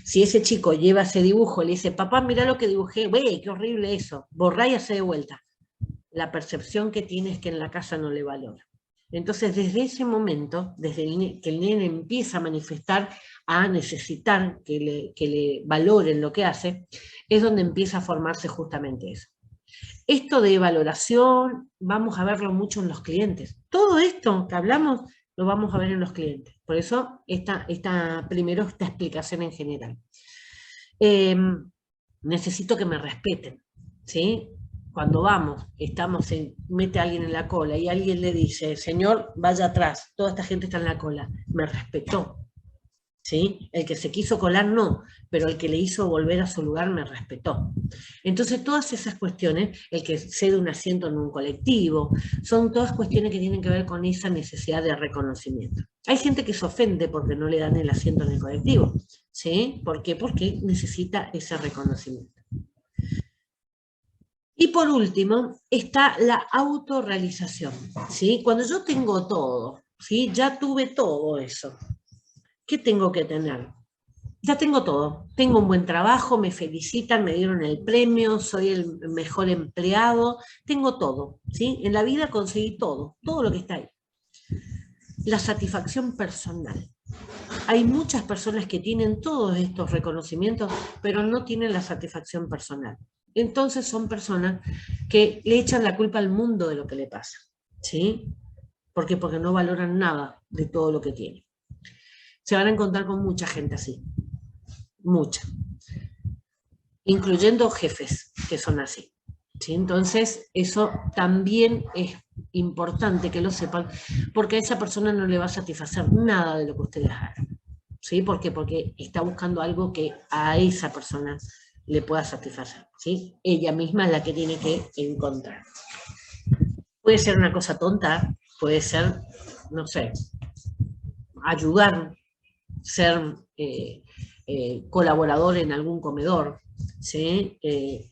Si ese chico lleva ese dibujo y le dice, papá, mira lo que dibujé, güey, qué horrible eso, borrá y hace de vuelta. La percepción que tiene es que en la casa no le valora. Entonces, desde ese momento, desde que el nene empieza a manifestar, a necesitar que le valoren lo que hace, es donde empieza a formarse justamente eso. Esto de valoración, vamos a verlo mucho en los clientes. Todo esto que hablamos, lo vamos a ver en los clientes. Por eso, primero esta explicación en general. Necesito que me respeten, ¿sí? Cuando vamos, mete a alguien en la cola y alguien le dice, señor, vaya atrás, toda esta gente está en la cola, me respetó, ¿sí? El que se quiso colar no, pero el que le hizo volver a su lugar me respetó. Entonces todas esas cuestiones, el que cede un asiento en un colectivo, son todas cuestiones que tienen que ver con esa necesidad de reconocimiento. Hay gente que se ofende porque no le dan el asiento en el colectivo, ¿sí? ¿Por qué? Porque necesita ese reconocimiento. Y por último, está la autorrealización, ¿sí? Cuando yo tengo todo, ¿sí? Ya tuve todo eso. ¿Qué tengo que tener? Ya tengo todo. Tengo un buen trabajo, me felicitan, me dieron el premio, soy el mejor empleado, tengo todo, ¿sí? En la vida conseguí todo, todo lo que está ahí. La satisfacción personal. Hay muchas personas que tienen todos estos reconocimientos, pero no tienen la satisfacción personal. Entonces son personas que le echan la culpa al mundo de lo que le pasa, ¿sí? ¿Por qué? Porque no valoran nada de todo lo que tienen. Se van a encontrar con mucha gente así, mucha, incluyendo jefes que son así, ¿sí? Entonces eso también es importante que lo sepan, porque a esa persona no le va a satisfacer nada de lo que ustedes hagan, ¿sí? ¿Por qué? Porque está buscando algo que a esa persona le pueda satisfacer, ¿sí? Ella misma es la que tiene que encontrar. Puede ser una cosa tonta, puede ser, no sé, ayudar, ser colaborador en algún comedor, ¿sí?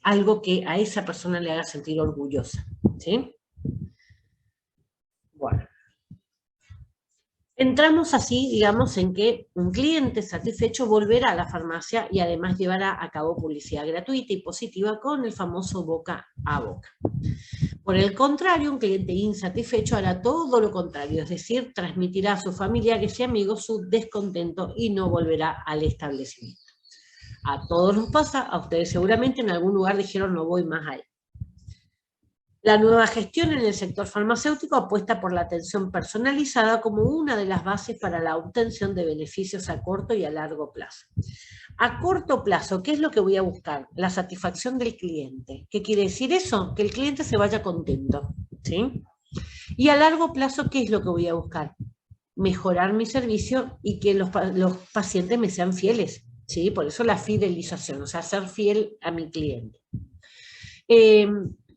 Algo que a esa persona le haga sentir orgullosa, ¿sí? Bueno. Entramos así, digamos, en que un cliente satisfecho volverá a la farmacia y además llevará a cabo publicidad gratuita y positiva con el famoso boca a boca. Por el contrario, un cliente insatisfecho hará todo lo contrario, es decir, transmitirá a sus familiares y amigos su descontento y no volverá al establecimiento. A todos nos pasa, a ustedes seguramente en algún lugar dijeron no voy más ahí. La nueva gestión en el sector farmacéutico apuesta por la atención personalizada como una de las bases para la obtención de beneficios a corto y a largo plazo. A corto plazo, ¿qué es lo que voy a buscar? La satisfacción del cliente. ¿Qué quiere decir eso? Que el cliente se vaya contento, ¿sí? Y a largo plazo, ¿qué es lo que voy a buscar? Mejorar mi servicio y que los pacientes me sean fieles, ¿sí? Por eso la fidelización, o sea, ser fiel a mi cliente.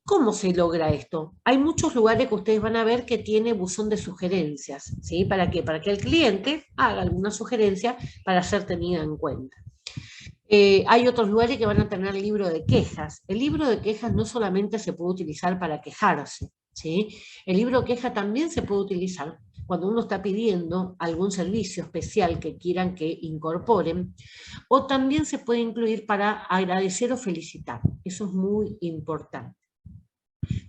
¿Cómo se logra esto? Hay muchos lugares que ustedes van a ver que tiene buzón de sugerencias, ¿sí? ¿Para qué? Para que el cliente haga alguna sugerencia para ser tenida en cuenta. Hay otros lugares que van a tener libro de quejas. El libro de quejas no solamente se puede utilizar para quejarse, ¿sí? El libro de quejas también se puede utilizar cuando uno está pidiendo algún servicio especial que quieran que incorporen, o también se puede incluir para agradecer o felicitar. Eso es muy importante.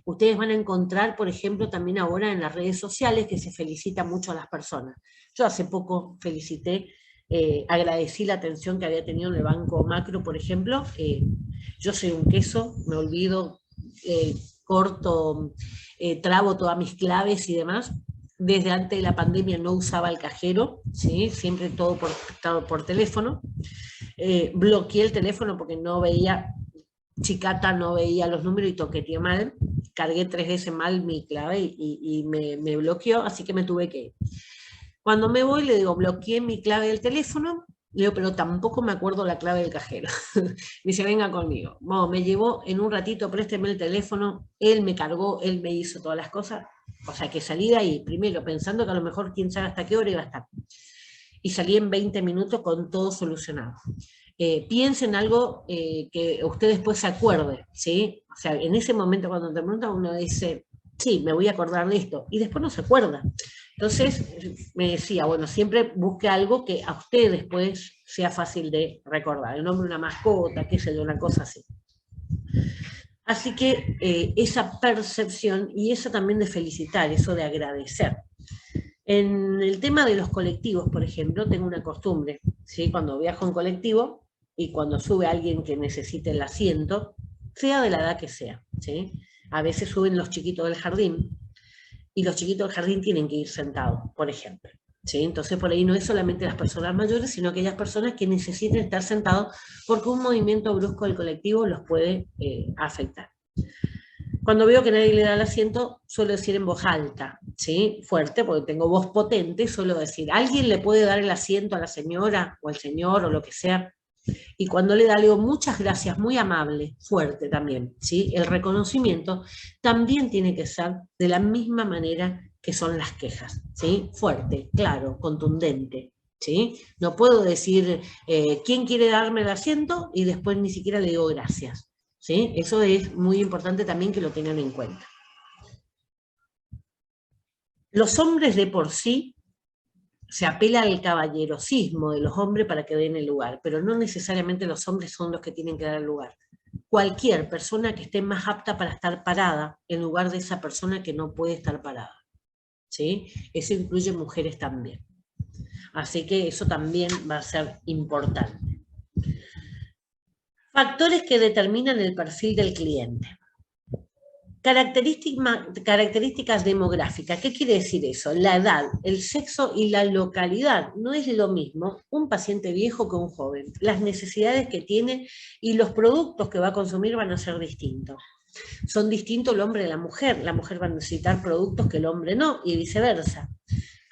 Ustedes van a encontrar, por ejemplo, también ahora en las redes sociales que se felicita mucho a las personas. Yo hace poco felicité, agradecí la atención que había tenido en el Banco Macro, por ejemplo. Yo soy un queso, me olvido, corto, trabo todas mis claves y demás. Desde antes de la pandemia no usaba el cajero, ¿sí? Siempre todo por teléfono. Bloqueé el teléfono porque no veía, chicata, no veía los números y toqueteé mal. Cargué 3 veces mal mi clave y me bloqueó, así que me tuve que ir. Cuando me voy le digo, bloqueé mi clave del teléfono, le digo, pero tampoco me acuerdo la clave del cajero. Me dice, venga conmigo. Bueno, me llevó en un ratito, présteme el teléfono, él me cargó, él me hizo todas las cosas, o sea que salí de ahí, primero pensando que a lo mejor quién sabe hasta qué hora iba a estar. Y salí en 20 minutos con todo solucionado. Piensen algo que usted después se acuerde, ¿sí? O sea, en ese momento cuando te preguntan uno dice, sí, me voy a acordar de esto, y después no se acuerda. Entonces, me decía, bueno, siempre busque algo que a usted después sea fácil de recordar, el nombre de una mascota, qué sé yo, una cosa así. Así que esa percepción y eso también de felicitar, eso de agradecer. En el tema de los colectivos, por ejemplo, tengo una costumbre, ¿sí? Cuando viajo en colectivo y cuando sube alguien que necesite el asiento, sea de la edad que sea, ¿sí? A veces suben los chiquitos del jardín y los chiquitos del jardín tienen que ir sentados, por ejemplo. ¿Sí? Entonces por ahí no es solamente las personas mayores, sino aquellas personas que necesiten estar sentados porque un movimiento brusco del colectivo los puede afectar. Cuando veo que nadie le da el asiento, suelo decir en voz alta, ¿sí? Fuerte, porque tengo voz potente, suelo decir, ¿alguien le puede dar el asiento a la señora o al señor o lo que sea? Y cuando le da, le digo, muchas gracias, muy amable, fuerte también, ¿sí? El reconocimiento también tiene que ser de la misma manera que son las quejas, ¿sí? Fuerte, claro, contundente, ¿sí? No puedo decir, ¿quién quiere darme el asiento? Y después ni siquiera le digo gracias. ¿Sí? Eso es muy importante también que lo tengan en cuenta. Los hombres de por sí se apela al caballerosismo de los hombres para que den el lugar, pero no necesariamente los hombres son los que tienen que dar el lugar. Cualquier persona que esté más apta para estar parada en lugar de esa persona que no puede estar parada. ¿Sí? Eso incluye mujeres también. Así que eso también va a ser importante. Factores que determinan el perfil del cliente. Características demográficas. ¿Qué quiere decir eso? La edad, el sexo y la localidad. No es lo mismo un paciente viejo que un joven. Las necesidades que tiene y los productos que va a consumir van a ser distintos. Son distintos el hombre y la mujer. La mujer va a necesitar productos que el hombre no, y viceversa.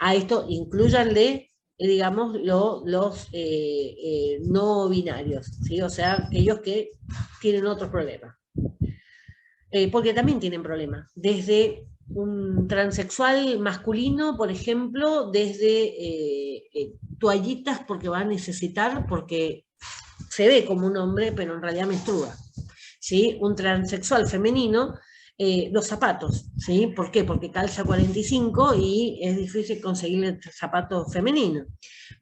A esto incluyanle, digamos, los no binarios, ¿sí? O sea, aquellos que tienen otros problemas. Porque también tienen problemas. Desde un transexual masculino, por ejemplo, desde toallitas porque va a necesitar, porque se ve como un hombre, pero en realidad menstrua. ¿Sí? Un transexual femenino, los zapatos. ¿Sí? ¿Por qué? Porque calza 45 y es difícil conseguir el zapato femenino.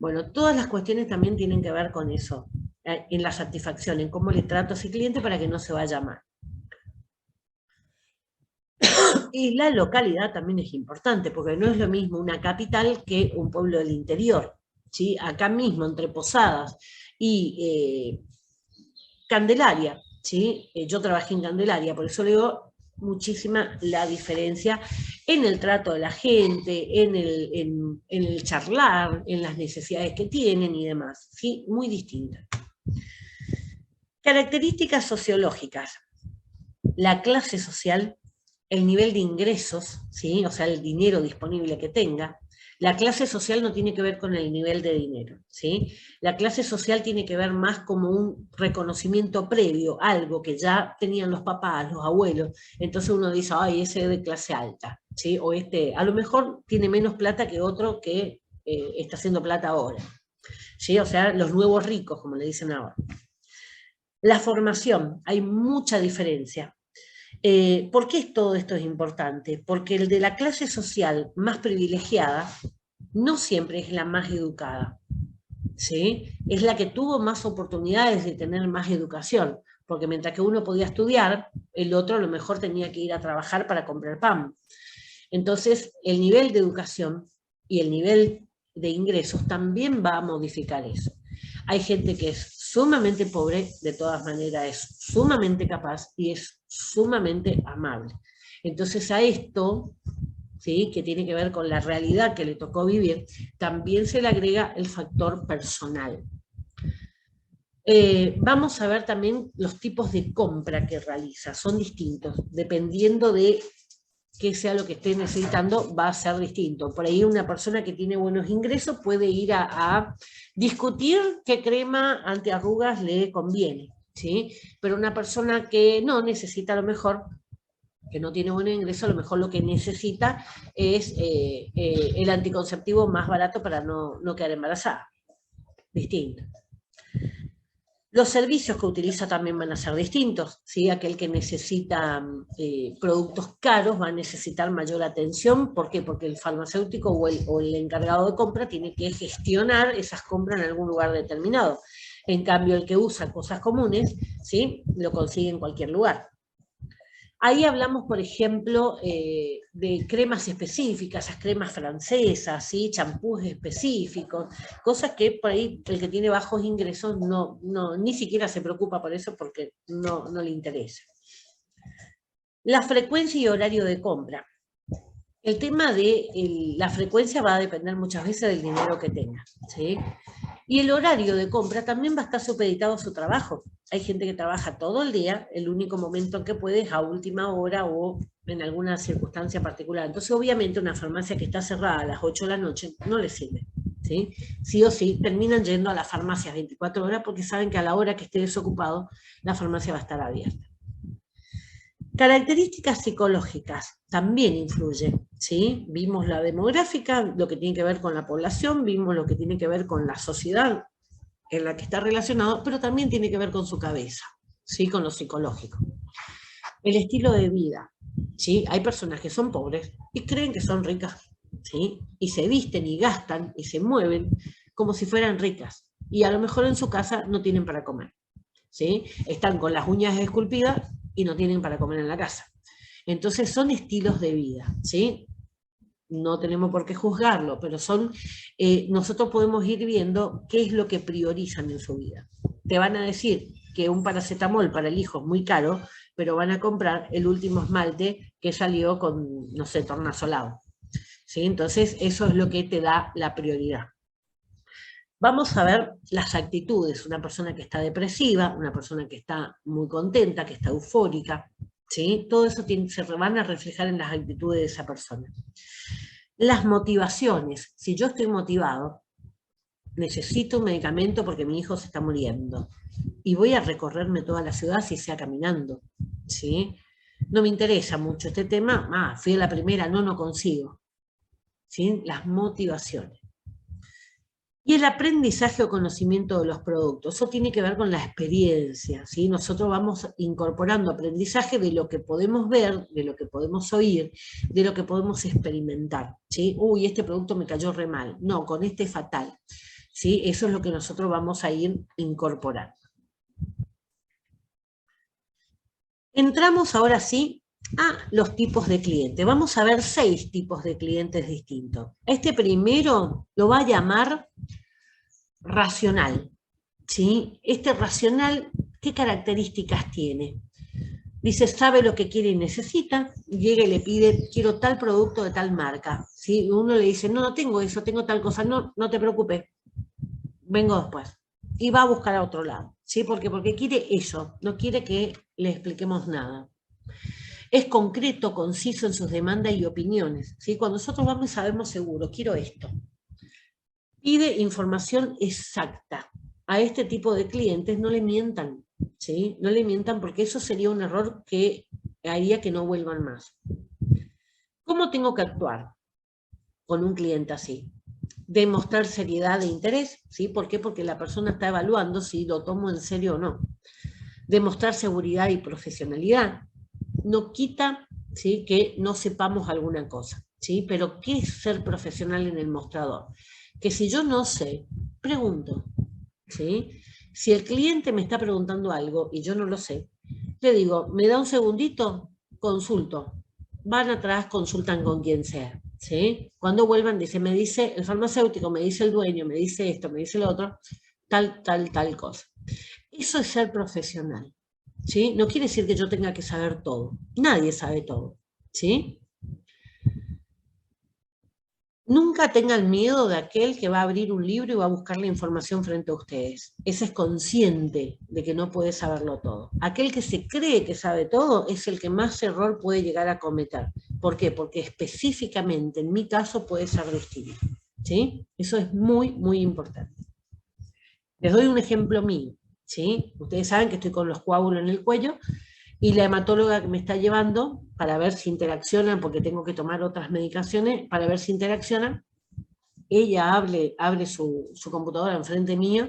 Bueno, todas las cuestiones también tienen que ver con eso, en la satisfacción, en cómo le trato a ese cliente para que no se vaya mal. Y la localidad también es importante, porque no es lo mismo una capital que un pueblo del interior. ¿Sí? Acá mismo, entre Posadas y Candelaria, ¿sí? Yo trabajé en Candelaria, por eso le digo muchísima la diferencia en el trato de la gente, en el charlar, en las necesidades que tienen y demás. ¿Sí? Muy distinta. Características sociológicas. La clase social, el nivel de ingresos, ¿sí? O sea, el dinero disponible que tenga. La clase social no tiene que ver con el nivel de dinero, ¿sí? La clase social tiene que ver más como un reconocimiento previo, algo que ya tenían los papás, los abuelos, entonces uno dice, ay, ese es de clase alta, ¿sí? O este, a lo mejor tiene menos plata que otro que está haciendo plata ahora, ¿sí? O sea, los nuevos ricos, como le dicen ahora. La formación, hay mucha diferencia. ¿Por qué todo esto es importante? Porque el de la clase social más privilegiada no siempre es la más educada, ¿sí? Es la que tuvo más oportunidades de tener más educación, porque mientras que uno podía estudiar, el otro a lo mejor tenía que ir a trabajar para comprar pan. Entonces, el nivel de educación y el nivel de ingresos también va a modificar eso. Hay gente que es sumamente pobre, de todas maneras es sumamente capaz y es sumamente amable. Entonces a esto, ¿sí? Que tiene que ver con la realidad que le tocó vivir, también se le agrega el factor personal. Vamos a ver también los tipos de compra que realiza, son distintos, dependiendo de qué sea lo que esté necesitando, va a ser distinto. Por ahí una persona que tiene buenos ingresos puede ir a discutir qué crema antiarrugas le conviene, ¿sí? Pero una persona que no necesita, a lo mejor, que no tiene buen ingreso, a lo mejor lo que necesita es el anticonceptivo más barato para no quedar embarazada. Distinto. Los servicios que utiliza también van a ser distintos, ¿sí? Aquel que necesita productos caros va a necesitar mayor atención. ¿Por qué? Porque el farmacéutico o el encargado de compra tiene que gestionar esas compras en algún lugar determinado. En cambio, el que usa cosas comunes, ¿sí? Lo consigue en cualquier lugar. Ahí hablamos, por ejemplo, de cremas específicas, esas cremas francesas, ¿sí? Champús específicos, cosas que por ahí el que tiene bajos ingresos ni siquiera se preocupa por eso porque no le interesa. La frecuencia y horario de compra. El tema de la frecuencia va a depender muchas veces del dinero que tenga, ¿sí? Y el horario de compra también va a estar supeditado a su trabajo. Hay gente que trabaja todo el día, el único momento en que puede es a última hora o en alguna circunstancia particular. Entonces, obviamente, una farmacia que está cerrada a las 8 de la noche no le sirve, ¿sí? Sí o sí, terminan yendo a las farmacias 24 horas porque saben que a la hora que esté desocupado, la farmacia va a estar abierta. Características psicológicas también influyen, ¿sí? Vimos la demográfica, lo que tiene que ver con la población, vimos lo que tiene que ver con la sociedad en la que está relacionado, pero también tiene que ver con su cabeza, ¿sí? Con lo psicológico. El estilo de vida, ¿sí? Hay personas que son pobres y creen que son ricas, ¿sí? Y se visten y gastan y se mueven como si fueran ricas. Y a lo mejor en su casa no tienen para comer, ¿sí? Están con las uñas esculpidas y no tienen para comer en la casa. Entonces son estilos de vida, ¿sí? No tenemos por qué juzgarlo, pero nosotros podemos ir viendo qué es lo que priorizan en su vida. Te van a decir que un paracetamol para el hijo es muy caro, pero van a comprar el último esmalte que salió con, no sé, tornasolado, ¿sí? Entonces eso es lo que te da la prioridad. Vamos a ver las actitudes, una persona que está depresiva, una persona que está muy contenta, que está eufórica, ¿sí? Todo eso se van a reflejar en las actitudes de esa persona. Las motivaciones, si yo estoy motivado, necesito un medicamento porque mi hijo se está muriendo y voy a recorrerme toda la ciudad si sea caminando, ¿sí? No me interesa mucho este tema, fui a la primera, no consigo, ¿sí? Las motivaciones. Y el aprendizaje o conocimiento de los productos, eso tiene que ver con la experiencia, ¿sí? Nosotros vamos incorporando aprendizaje de lo que podemos ver, de lo que podemos oír, de lo que podemos experimentar, ¿sí? Uy, este producto me cayó re mal, no, con este es fatal, ¿sí? Eso es lo que nosotros vamos a ir incorporando. Entramos ahora sí a los tipos de clientes. Vamos a ver 6 tipos de clientes distintos. Este primero lo va a llamar racional, ¿sí? Este racional, ¿qué características tiene? Dice, sabe lo que quiere y necesita, llega y le pide, quiero tal producto de tal marca, ¿sí? Uno le dice, no tengo eso, tengo tal cosa, no te preocupes, vengo después. Y va a buscar a otro lado, ¿sí? Porque quiere eso, no quiere que le expliquemos nada. Es concreto, conciso en sus demandas y opiniones, ¿sí? Cuando nosotros vamos y sabemos seguro, quiero esto. Pide información exacta. A este tipo de clientes no le mientan, ¿sí? No le mientan porque eso sería un error que haría que no vuelvan más. ¿Cómo tengo que actuar con un cliente así? Demostrar seriedad e interés, ¿sí? ¿Por qué? Porque la persona está evaluando si lo tomo en serio o no. Demostrar seguridad y profesionalidad. No quita, ¿sí?, que no sepamos alguna cosa, ¿sí? Pero ¿qué es ser profesional en el mostrador? Que si yo no sé, pregunto, ¿sí? Si el cliente me está preguntando algo y yo no lo sé, le digo, ¿me da un segundito? Consulto. Van atrás, consultan con quien sea, ¿sí? Cuando vuelvan, me dice el farmacéutico, me dice el dueño, me dice esto, me dice lo otro, tal cosa. Eso es ser profesional, ¿sí? No quiere decir que yo tenga que saber todo. Nadie sabe todo, ¿sí? Nunca tengan miedo de aquel que va a abrir un libro y va a buscar la información frente a ustedes. Ese es consciente de que no puede saberlo todo. Aquel que se cree que sabe todo es el que más error puede llegar a cometer. ¿Por qué? Porque específicamente en mi caso puede ser distinto, ¿sí? Eso es muy, muy importante. Les doy un ejemplo mío, ¿sí? Ustedes saben que estoy con los coágulos en el cuello y la hematóloga que me está llevando para ver si interaccionan, porque tengo que tomar otras medicaciones, para ver si interaccionan, ella abre su computadora enfrente mío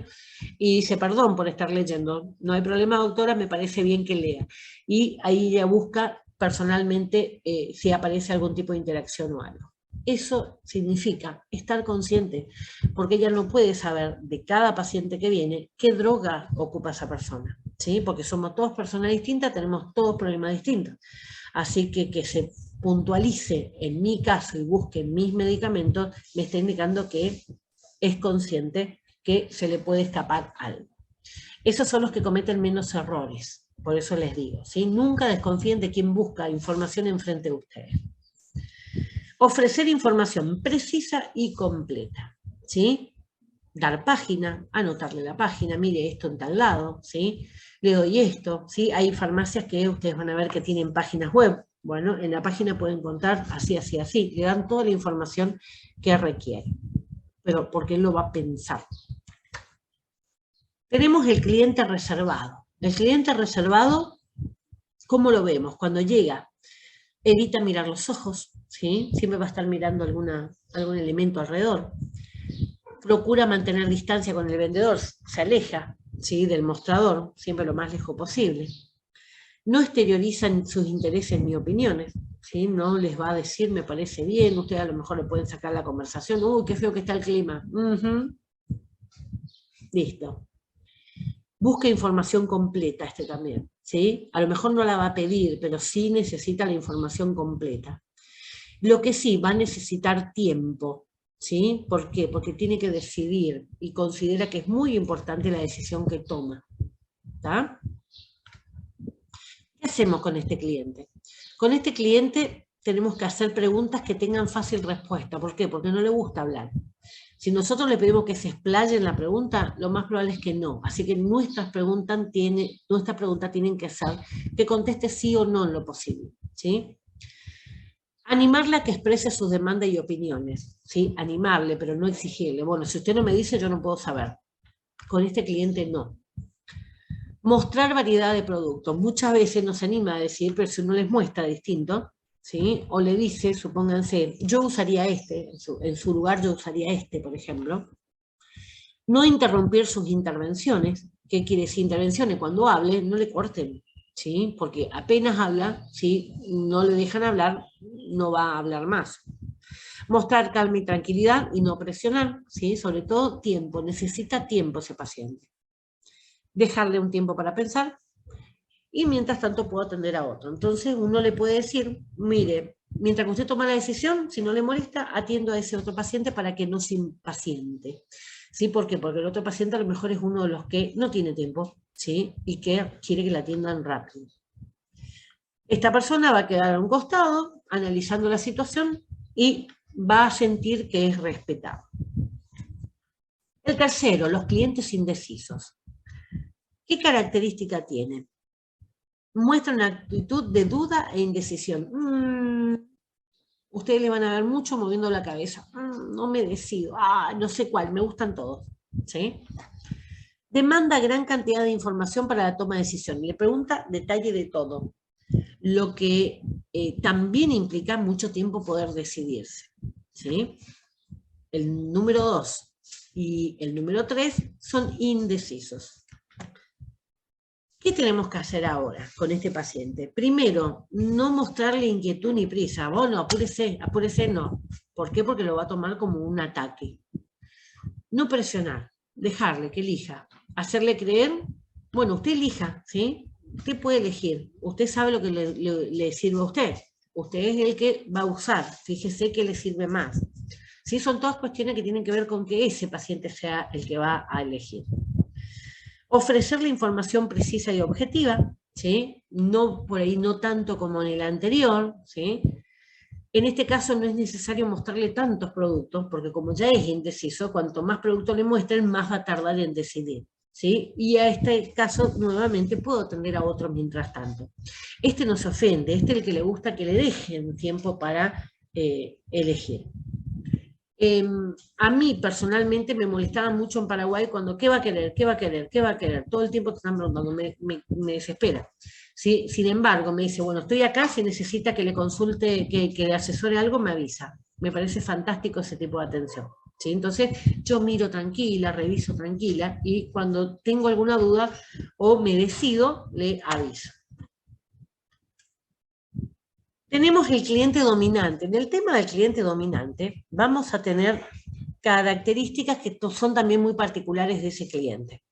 y dice, perdón por estar leyendo, no hay problema, doctora, me parece bien que lea. Y ahí ella busca personalmente si aparece algún tipo de interacción o algo. Eso significa estar consciente, porque ella no puede saber de cada paciente que viene qué droga ocupa esa persona, ¿sí? Porque somos todas personas distintas, tenemos todos problemas distintos. Así que se puntualice en mi caso y busque mis medicamentos, me está indicando que es consciente que se le puede escapar algo. Esos son los que cometen menos errores, por eso les digo, ¿sí? Nunca desconfíen de quien busca información enfrente de ustedes. Ofrecer información precisa y completa, ¿sí? Dar página, anotarle la página, mire esto en tal lado, ¿sí? Le doy esto, ¿sí? Hay farmacias que ustedes van a ver que tienen páginas web. Bueno, en la página pueden encontrar así, así, así. Le dan toda la información que requiere, pero porque él lo va a pensar. Tenemos el cliente reservado. El cliente reservado, ¿cómo lo vemos? Cuando llega, evita mirar los ojos, ¿sí? Siempre va a estar mirando algún elemento alrededor. Procura mantener distancia con el vendedor, se aleja, ¿sí? Del mostrador, siempre lo más lejos posible. No exteriorizan sus intereses ni opiniones, ¿sí? No les va a decir, me parece bien, ustedes a lo mejor le pueden sacar la conversación, uy, qué feo que está el clima. Listo. Busca información completa también, ¿sí? A lo mejor no la va a pedir, pero sí necesita la información completa. Lo que sí, va a necesitar tiempo, ¿sí? ¿Por qué? Porque tiene que decidir y considera que es muy importante la decisión que toma, ¿está? ¿Qué hacemos con este cliente? Con este cliente tenemos que hacer preguntas que tengan fácil respuesta. ¿Por qué? Porque no le gusta hablar. Si nosotros le pedimos que se explaye en la pregunta, lo más probable es que no. Así que nuestras preguntas tienen que ser que conteste sí o no en lo posible, ¿sí? Animarla a que exprese sus demandas y opiniones, ¿sí? Animarle, pero no exigirle. Bueno, si usted no me dice, yo no puedo saber. Con este cliente no. Mostrar variedad de productos. Muchas veces nos anima a decir, pero si uno les muestra distinto, ¿sí? O le dice, supónganse, yo usaría este, en su lugar yo usaría este, por ejemplo. No interrumpir sus intervenciones. ¿Qué quiere decir intervenciones? Cuando hable, no le corten, ¿sí? Porque apenas habla, si no le dejan hablar, no va a hablar más. Mostrar calma y tranquilidad y no presionar, ¿sí? Sobre todo tiempo, necesita tiempo ese paciente. Dejarle un tiempo para pensar y mientras tanto puedo atender a otro. Entonces uno le puede decir, mire, mientras que usted toma la decisión, si no le molesta, atiendo a ese otro paciente para que no se impaciente. ¿Sí? ¿Por qué? Porque el otro paciente a lo mejor es uno de los que no tiene tiempo, ¿sí? Y que quiere que la atiendan rápido. Esta persona va a quedar a un costado, analizando la situación y va a sentir que es respetado. El tercero, los clientes indecisos. ¿Qué característica tienen? Muestran una actitud de duda e indecisión. Ustedes le van a ver mucho moviendo la cabeza. No me decido. No sé cuál, me gustan todos. ¿Sí? Demanda gran cantidad de información para la toma de decisión. Le pregunta detalle de todo. Lo que también implica mucho tiempo poder decidirse. ¿Sí? El número 2 y el número 3 son indecisos. ¿Qué tenemos que hacer ahora con este paciente? Primero, no mostrarle inquietud ni prisa. Bueno, apúrese, apúrese, no. ¿Por qué? Porque lo va a tomar como un ataque. No presionar, dejarle que elija. Hacerle creer, bueno, usted elija, ¿sí? Usted puede elegir. Usted sabe lo que le sirve a usted. Usted es el que va a usar. Fíjese que le sirve más. ¿Sí? Son todas cuestiones que tienen que ver con que ese paciente sea el que va a elegir. Ofrecerle información precisa y objetiva, ¿sí? No, por ahí no tanto como en el anterior, ¿sí? En este caso no es necesario mostrarle tantos productos, porque como ya es indeciso, cuanto más productos le muestren, más va a tardar en decidir, ¿sí? Y a este caso, nuevamente, puedo atender a otros mientras tanto. Este no se ofende, este es el que le gusta que le dejen tiempo para elegir. A mí personalmente me molestaba mucho en Paraguay cuando, ¿qué va a querer? ¿Qué va a querer? ¿Qué va a querer? Todo el tiempo te están preguntando, me desespera. ¿Sí? Sin embargo, me dice, bueno, estoy acá, si necesita que le consulte, que le asesore algo, me avisa. Me parece fantástico ese tipo de atención. ¿sí? Entonces yo miro tranquila, reviso tranquila y cuando tengo alguna duda o me decido, le aviso. Tenemos el cliente dominante. En el tema del cliente dominante vamos a tener características que son también muy particulares de ese cliente.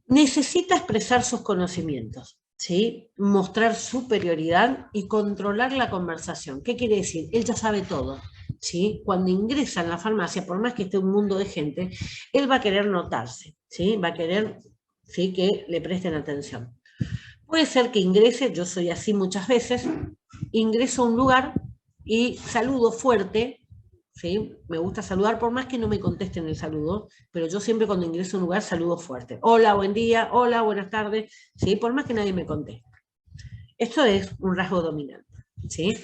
Necesita expresar sus conocimientos, ¿sí? Mostrar superioridad y controlar la conversación. ¿Qué quiere decir? Él ya sabe todo, ¿sí? Cuando ingresa en la farmacia, por más que esté un mundo de gente, él va a querer notarse, ¿sí? Va a querer, ¿sí?, que le presten atención. Puede ser que ingrese, yo soy así muchas veces, ingreso a un lugar y saludo fuerte, ¿sí? Me gusta saludar por más que no me contesten el saludo, pero yo siempre cuando ingreso a un lugar saludo fuerte. Hola, buen día, hola, buenas tardes, ¿sí? Por más que nadie me conteste. Esto es un rasgo dominante, ¿sí?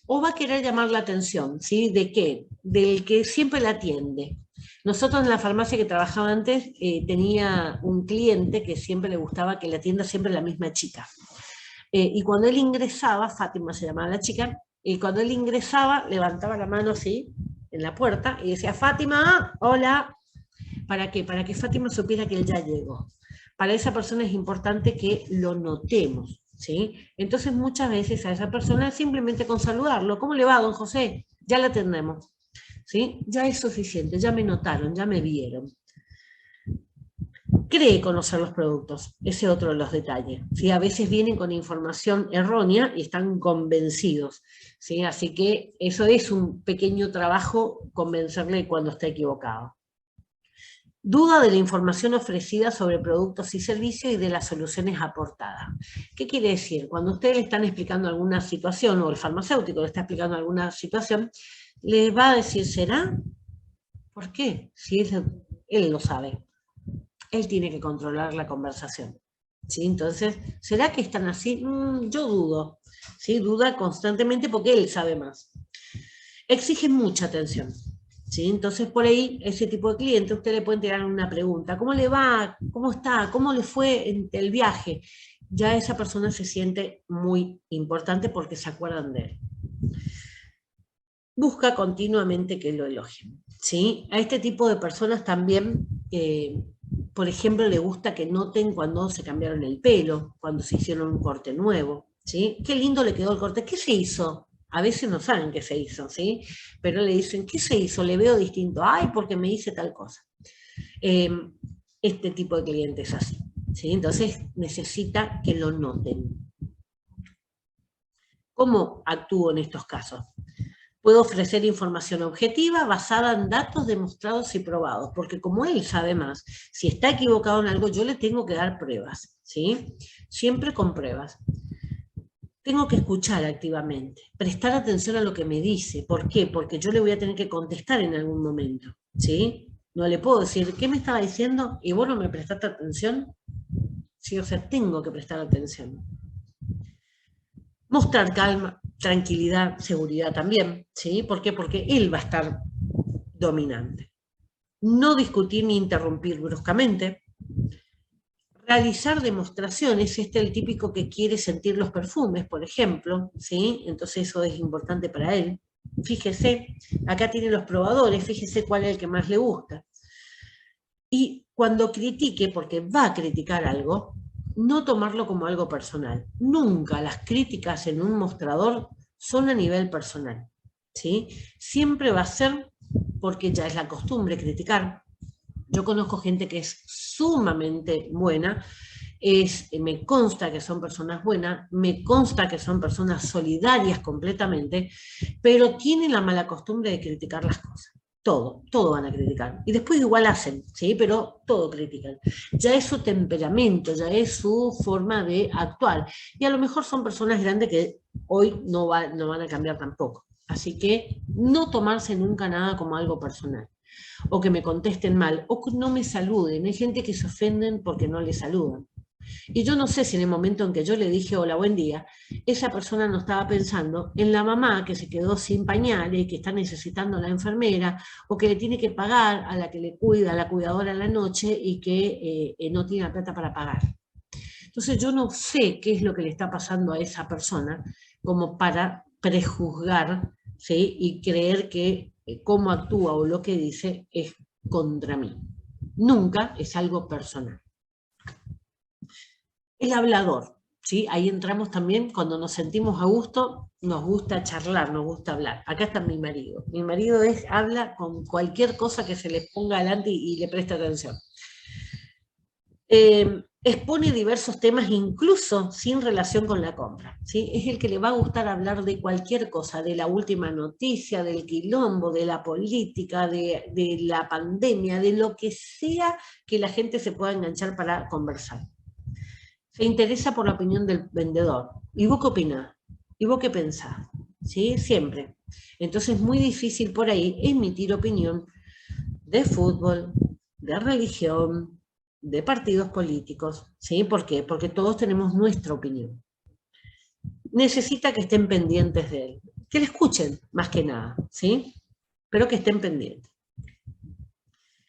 O va a querer llamar la atención, ¿sí? ¿De qué? Del que siempre la atiende. Nosotros en la farmacia que trabajaba antes tenía un cliente que siempre le gustaba que le atienda siempre la misma chica. Y cuando él ingresaba, Fátima se llamaba la chica, y cuando él ingresaba, levantaba la mano así, en la puerta, y decía, Fátima, hola. ¿Para qué? Para que Fátima supiera que él ya llegó. Para esa persona es importante que lo notemos, ¿sí? Entonces muchas veces a esa persona simplemente con saludarlo, ¿cómo le va, don José? Ya la atendemos, ¿sí? Ya es suficiente, ya me notaron, ya me vieron. Cree conocer los productos, ese es otro de los detalles, ¿sí? A veces vienen con información errónea y están convencidos, ¿sí? Así que eso es un pequeño trabajo, convencerle cuando está equivocado. Duda de la información ofrecida sobre productos y servicios y de las soluciones aportadas. ¿Qué quiere decir? Cuando ustedes le están explicando alguna situación o el farmacéutico le está explicando alguna situación, le va a decir, ¿será? ¿Por qué? Si él lo sabe. Él tiene que controlar la conversación, ¿sí? Entonces, ¿será que están así? Yo dudo, ¿sí? Duda constantemente porque él sabe más. Exige mucha atención, ¿sí? Entonces, por ahí, ese tipo de cliente, usted le puede tirar una pregunta, ¿cómo le va? ¿Cómo está? ¿Cómo le fue en el viaje? Ya esa persona se siente muy importante porque se acuerdan de él. Busca continuamente que lo elogien, ¿sí? A este tipo de personas también, por ejemplo, le gusta que noten cuando se cambiaron el pelo, cuando se hicieron un corte nuevo, ¿sí? Qué lindo le quedó el corte, ¿qué se hizo? A veces no saben qué se hizo, ¿sí? Pero le dicen, ¿qué se hizo? Le veo distinto, ay, porque me hice tal cosa. Este tipo de cliente es así, ¿sí? Entonces necesita que lo noten. ¿Cómo actúo en estos casos? Puedo ofrecer información objetiva basada en datos demostrados y probados, porque como él sabe más, si está equivocado en algo, yo le tengo que dar pruebas, ¿sí? Siempre con pruebas. Tengo que escuchar activamente, prestar atención a lo que me dice. ¿Por qué? Porque yo le voy a tener que contestar en algún momento, ¿sí? No le puedo decir, ¿qué me estaba diciendo? Y vos no me prestaste atención. Sí, o sea, tengo que prestar atención. Mostrar calma, tranquilidad, seguridad también, ¿sí? ¿Por qué? Porque él va a estar dominante. No discutir ni interrumpir bruscamente. Realizar demostraciones, este es el típico que quiere sentir los perfumes, por ejemplo, ¿sí? Entonces eso es importante para él. Fíjese, acá tiene los probadores, fíjese cuál es el que más le gusta. Y cuando critique, porque va a criticar algo, no tomarlo como algo personal. Nunca las críticas en un mostrador son a nivel personal, ¿sí? Siempre va a ser porque ya es la costumbre criticar. Yo conozco gente que es sumamente buena, me consta que son personas buenas, me consta que son personas solidarias completamente, pero tienen la mala costumbre de criticar las cosas. Todo van a criticar. Y después igual hacen, ¿sí? Pero todo critican. Ya es su temperamento, ya es su forma de actuar. Y a lo mejor son personas grandes que hoy no van a cambiar tampoco. Así que no tomarse nunca nada como algo personal. O que me contesten mal, o que no me saluden. Hay gente que se ofenden porque no le saludan. Y yo no sé si en el momento en que yo le dije hola, buen día, esa persona no estaba pensando en la mamá que se quedó sin pañales, que está necesitando a la enfermera, o que le tiene que pagar a la que le cuida, a la cuidadora en la noche y que no tiene la plata para pagar. Entonces yo no sé qué es lo que le está pasando a esa persona como para prejuzgar, ¿sí? Y creer que cómo actúa o lo que dice es contra mí. Nunca es algo personal. El hablador, ¿sí? Ahí entramos también cuando nos sentimos a gusto, nos gusta charlar, nos gusta hablar. Acá está mi marido. Mi marido habla con cualquier cosa que se le ponga adelante y le presta atención. Expone diversos temas incluso sin relación con la compra, ¿sí? Es el que le va a gustar hablar de cualquier cosa, de la última noticia, del quilombo, de la política, de la pandemia, de lo que sea que la gente se pueda enganchar para conversar. Se interesa por la opinión del vendedor. ¿Y vos qué opinás? ¿Y vos qué pensás? ¿Sí? Siempre. Entonces es muy difícil por ahí emitir opinión de fútbol, de religión, de partidos políticos, ¿sí? ¿Por qué? Porque todos tenemos nuestra opinión. Necesita que estén pendientes de él, que le escuchen más que nada, ¿sí? Pero que estén pendientes.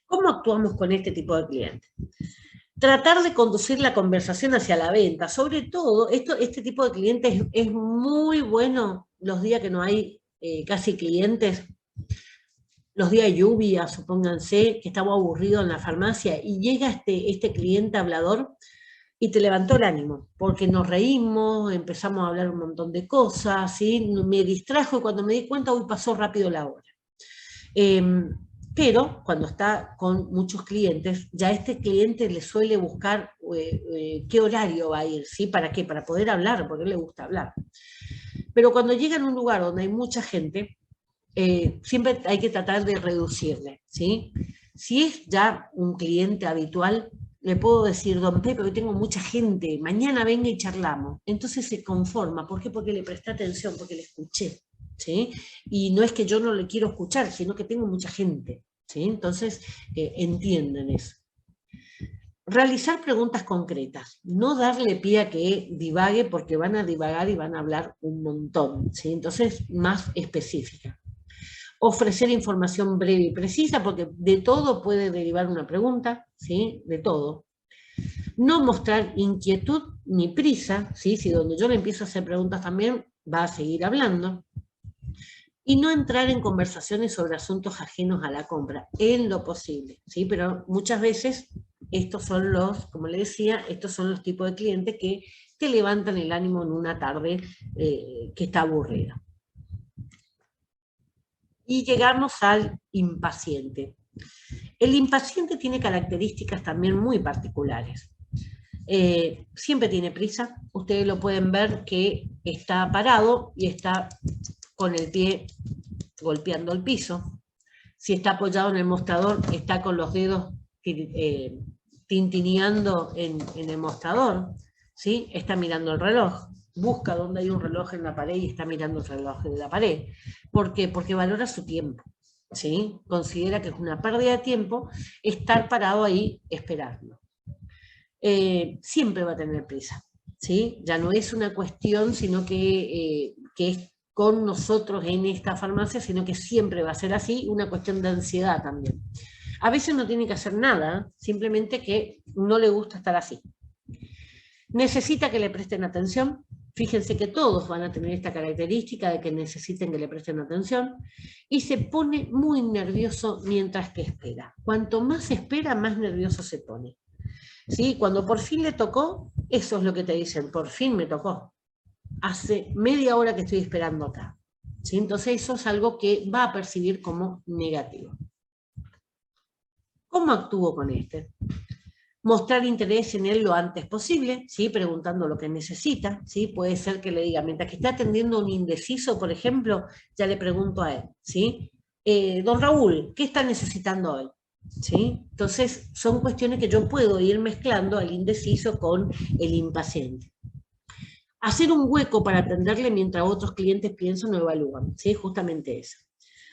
¿Cómo actuamos con este tipo de clientes? Tratar de conducir la conversación hacia la venta, sobre todo, este tipo de clientes es muy bueno los días que no hay casi clientes, los días de lluvia, supónganse, que estamos aburridos en la farmacia y llega este cliente hablador y te levantó el ánimo, porque nos reímos, empezamos a hablar un montón de cosas, ¿sí? Me distrajo y cuando me di cuenta, hoy pasó rápido la hora. Pero cuando está con muchos clientes, ya este cliente le suele buscar qué horario va a ir, ¿sí? ¿Para qué? Para poder hablar, porque le gusta hablar. Pero cuando llega en un lugar donde hay mucha gente, siempre hay que tratar de reducirle, ¿sí? Si es ya un cliente habitual, le puedo decir, don Pepe, hoy tengo mucha gente, mañana venga y charlamos. Entonces se conforma, ¿por qué? Porque le presté atención, porque le escuché, ¿sí? Y no es que yo no le quiero escuchar, sino que tengo mucha gente, ¿sí? Entonces entienden eso. Realizar preguntas concretas, no darle pie a que divague, porque van a divagar y van a hablar un montón, ¿sí? Entonces, más específica. Ofrecer información breve y precisa, porque de todo puede derivar una pregunta, ¿sí? De todo. No mostrar inquietud ni prisa, ¿sí? Si donde yo le empiezo a hacer preguntas también, va a seguir hablando. Y no entrar en conversaciones sobre asuntos ajenos a la compra, en lo posible, ¿sí? Pero muchas veces estos son como le decía, estos son los tipos de clientes que te levantan el ánimo en una tarde que está aburrida. Y llegarnos al impaciente. El impaciente tiene características también muy particulares. Siempre tiene prisa, ustedes lo pueden ver que está parado y está con el pie golpeando el piso. Si está apoyado en el mostrador, está con los dedos tintineando en el mostrador, ¿sí? Está mirando el reloj, busca dónde hay un reloj en la pared y está mirando el reloj de la pared. ¿Por qué? Porque valora su tiempo, ¿sí? Considera que es una pérdida de tiempo estar parado ahí esperando. Siempre va a tener prisa, ¿sí? Ya no es una cuestión, sino que es con nosotros en esta farmacia, sino que siempre va a ser así, una cuestión de ansiedad también. A veces no tiene que hacer nada, simplemente que no le gusta estar así. Necesita que le presten atención. Fíjense que todos van a tener esta característica de que necesiten que le presten atención. Y se pone muy nervioso mientras que espera. Cuanto más espera, más nervioso se pone. ¿Sí? Cuando por fin le tocó, eso es lo que te dicen, por fin me tocó. Hace media hora que estoy esperando acá. ¿Sí? Entonces eso es algo que va a percibir como negativo. ¿Cómo actúo con este? Mostrar interés en él lo antes posible, ¿sí? Preguntando lo que necesita, ¿sí? Puede ser que le diga, mientras que está atendiendo un indeciso, por ejemplo, ya le pregunto a él, ¿sí? Don Raúl, ¿qué está necesitando hoy? ¿Sí? Entonces, son cuestiones que yo puedo ir mezclando al indeciso con el impaciente. Hacer un hueco para atenderle mientras otros clientes piensan o evalúan, ¿sí? Justamente eso.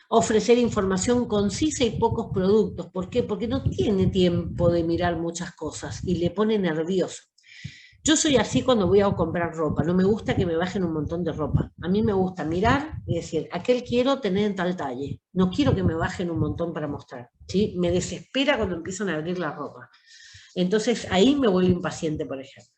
Ofrecer información concisa y pocos productos. ¿Por qué? Porque no tiene tiempo de mirar muchas cosas y le pone nervioso. Yo soy así cuando voy a comprar ropa, no me gusta que me bajen un montón de ropa. A mí me gusta mirar y decir, aquel quiero tener en tal talle. No quiero que me bajen un montón para mostrar, ¿sí? Me desespera cuando empiezan a abrir la ropa. Entonces ahí me vuelvo impaciente, por ejemplo.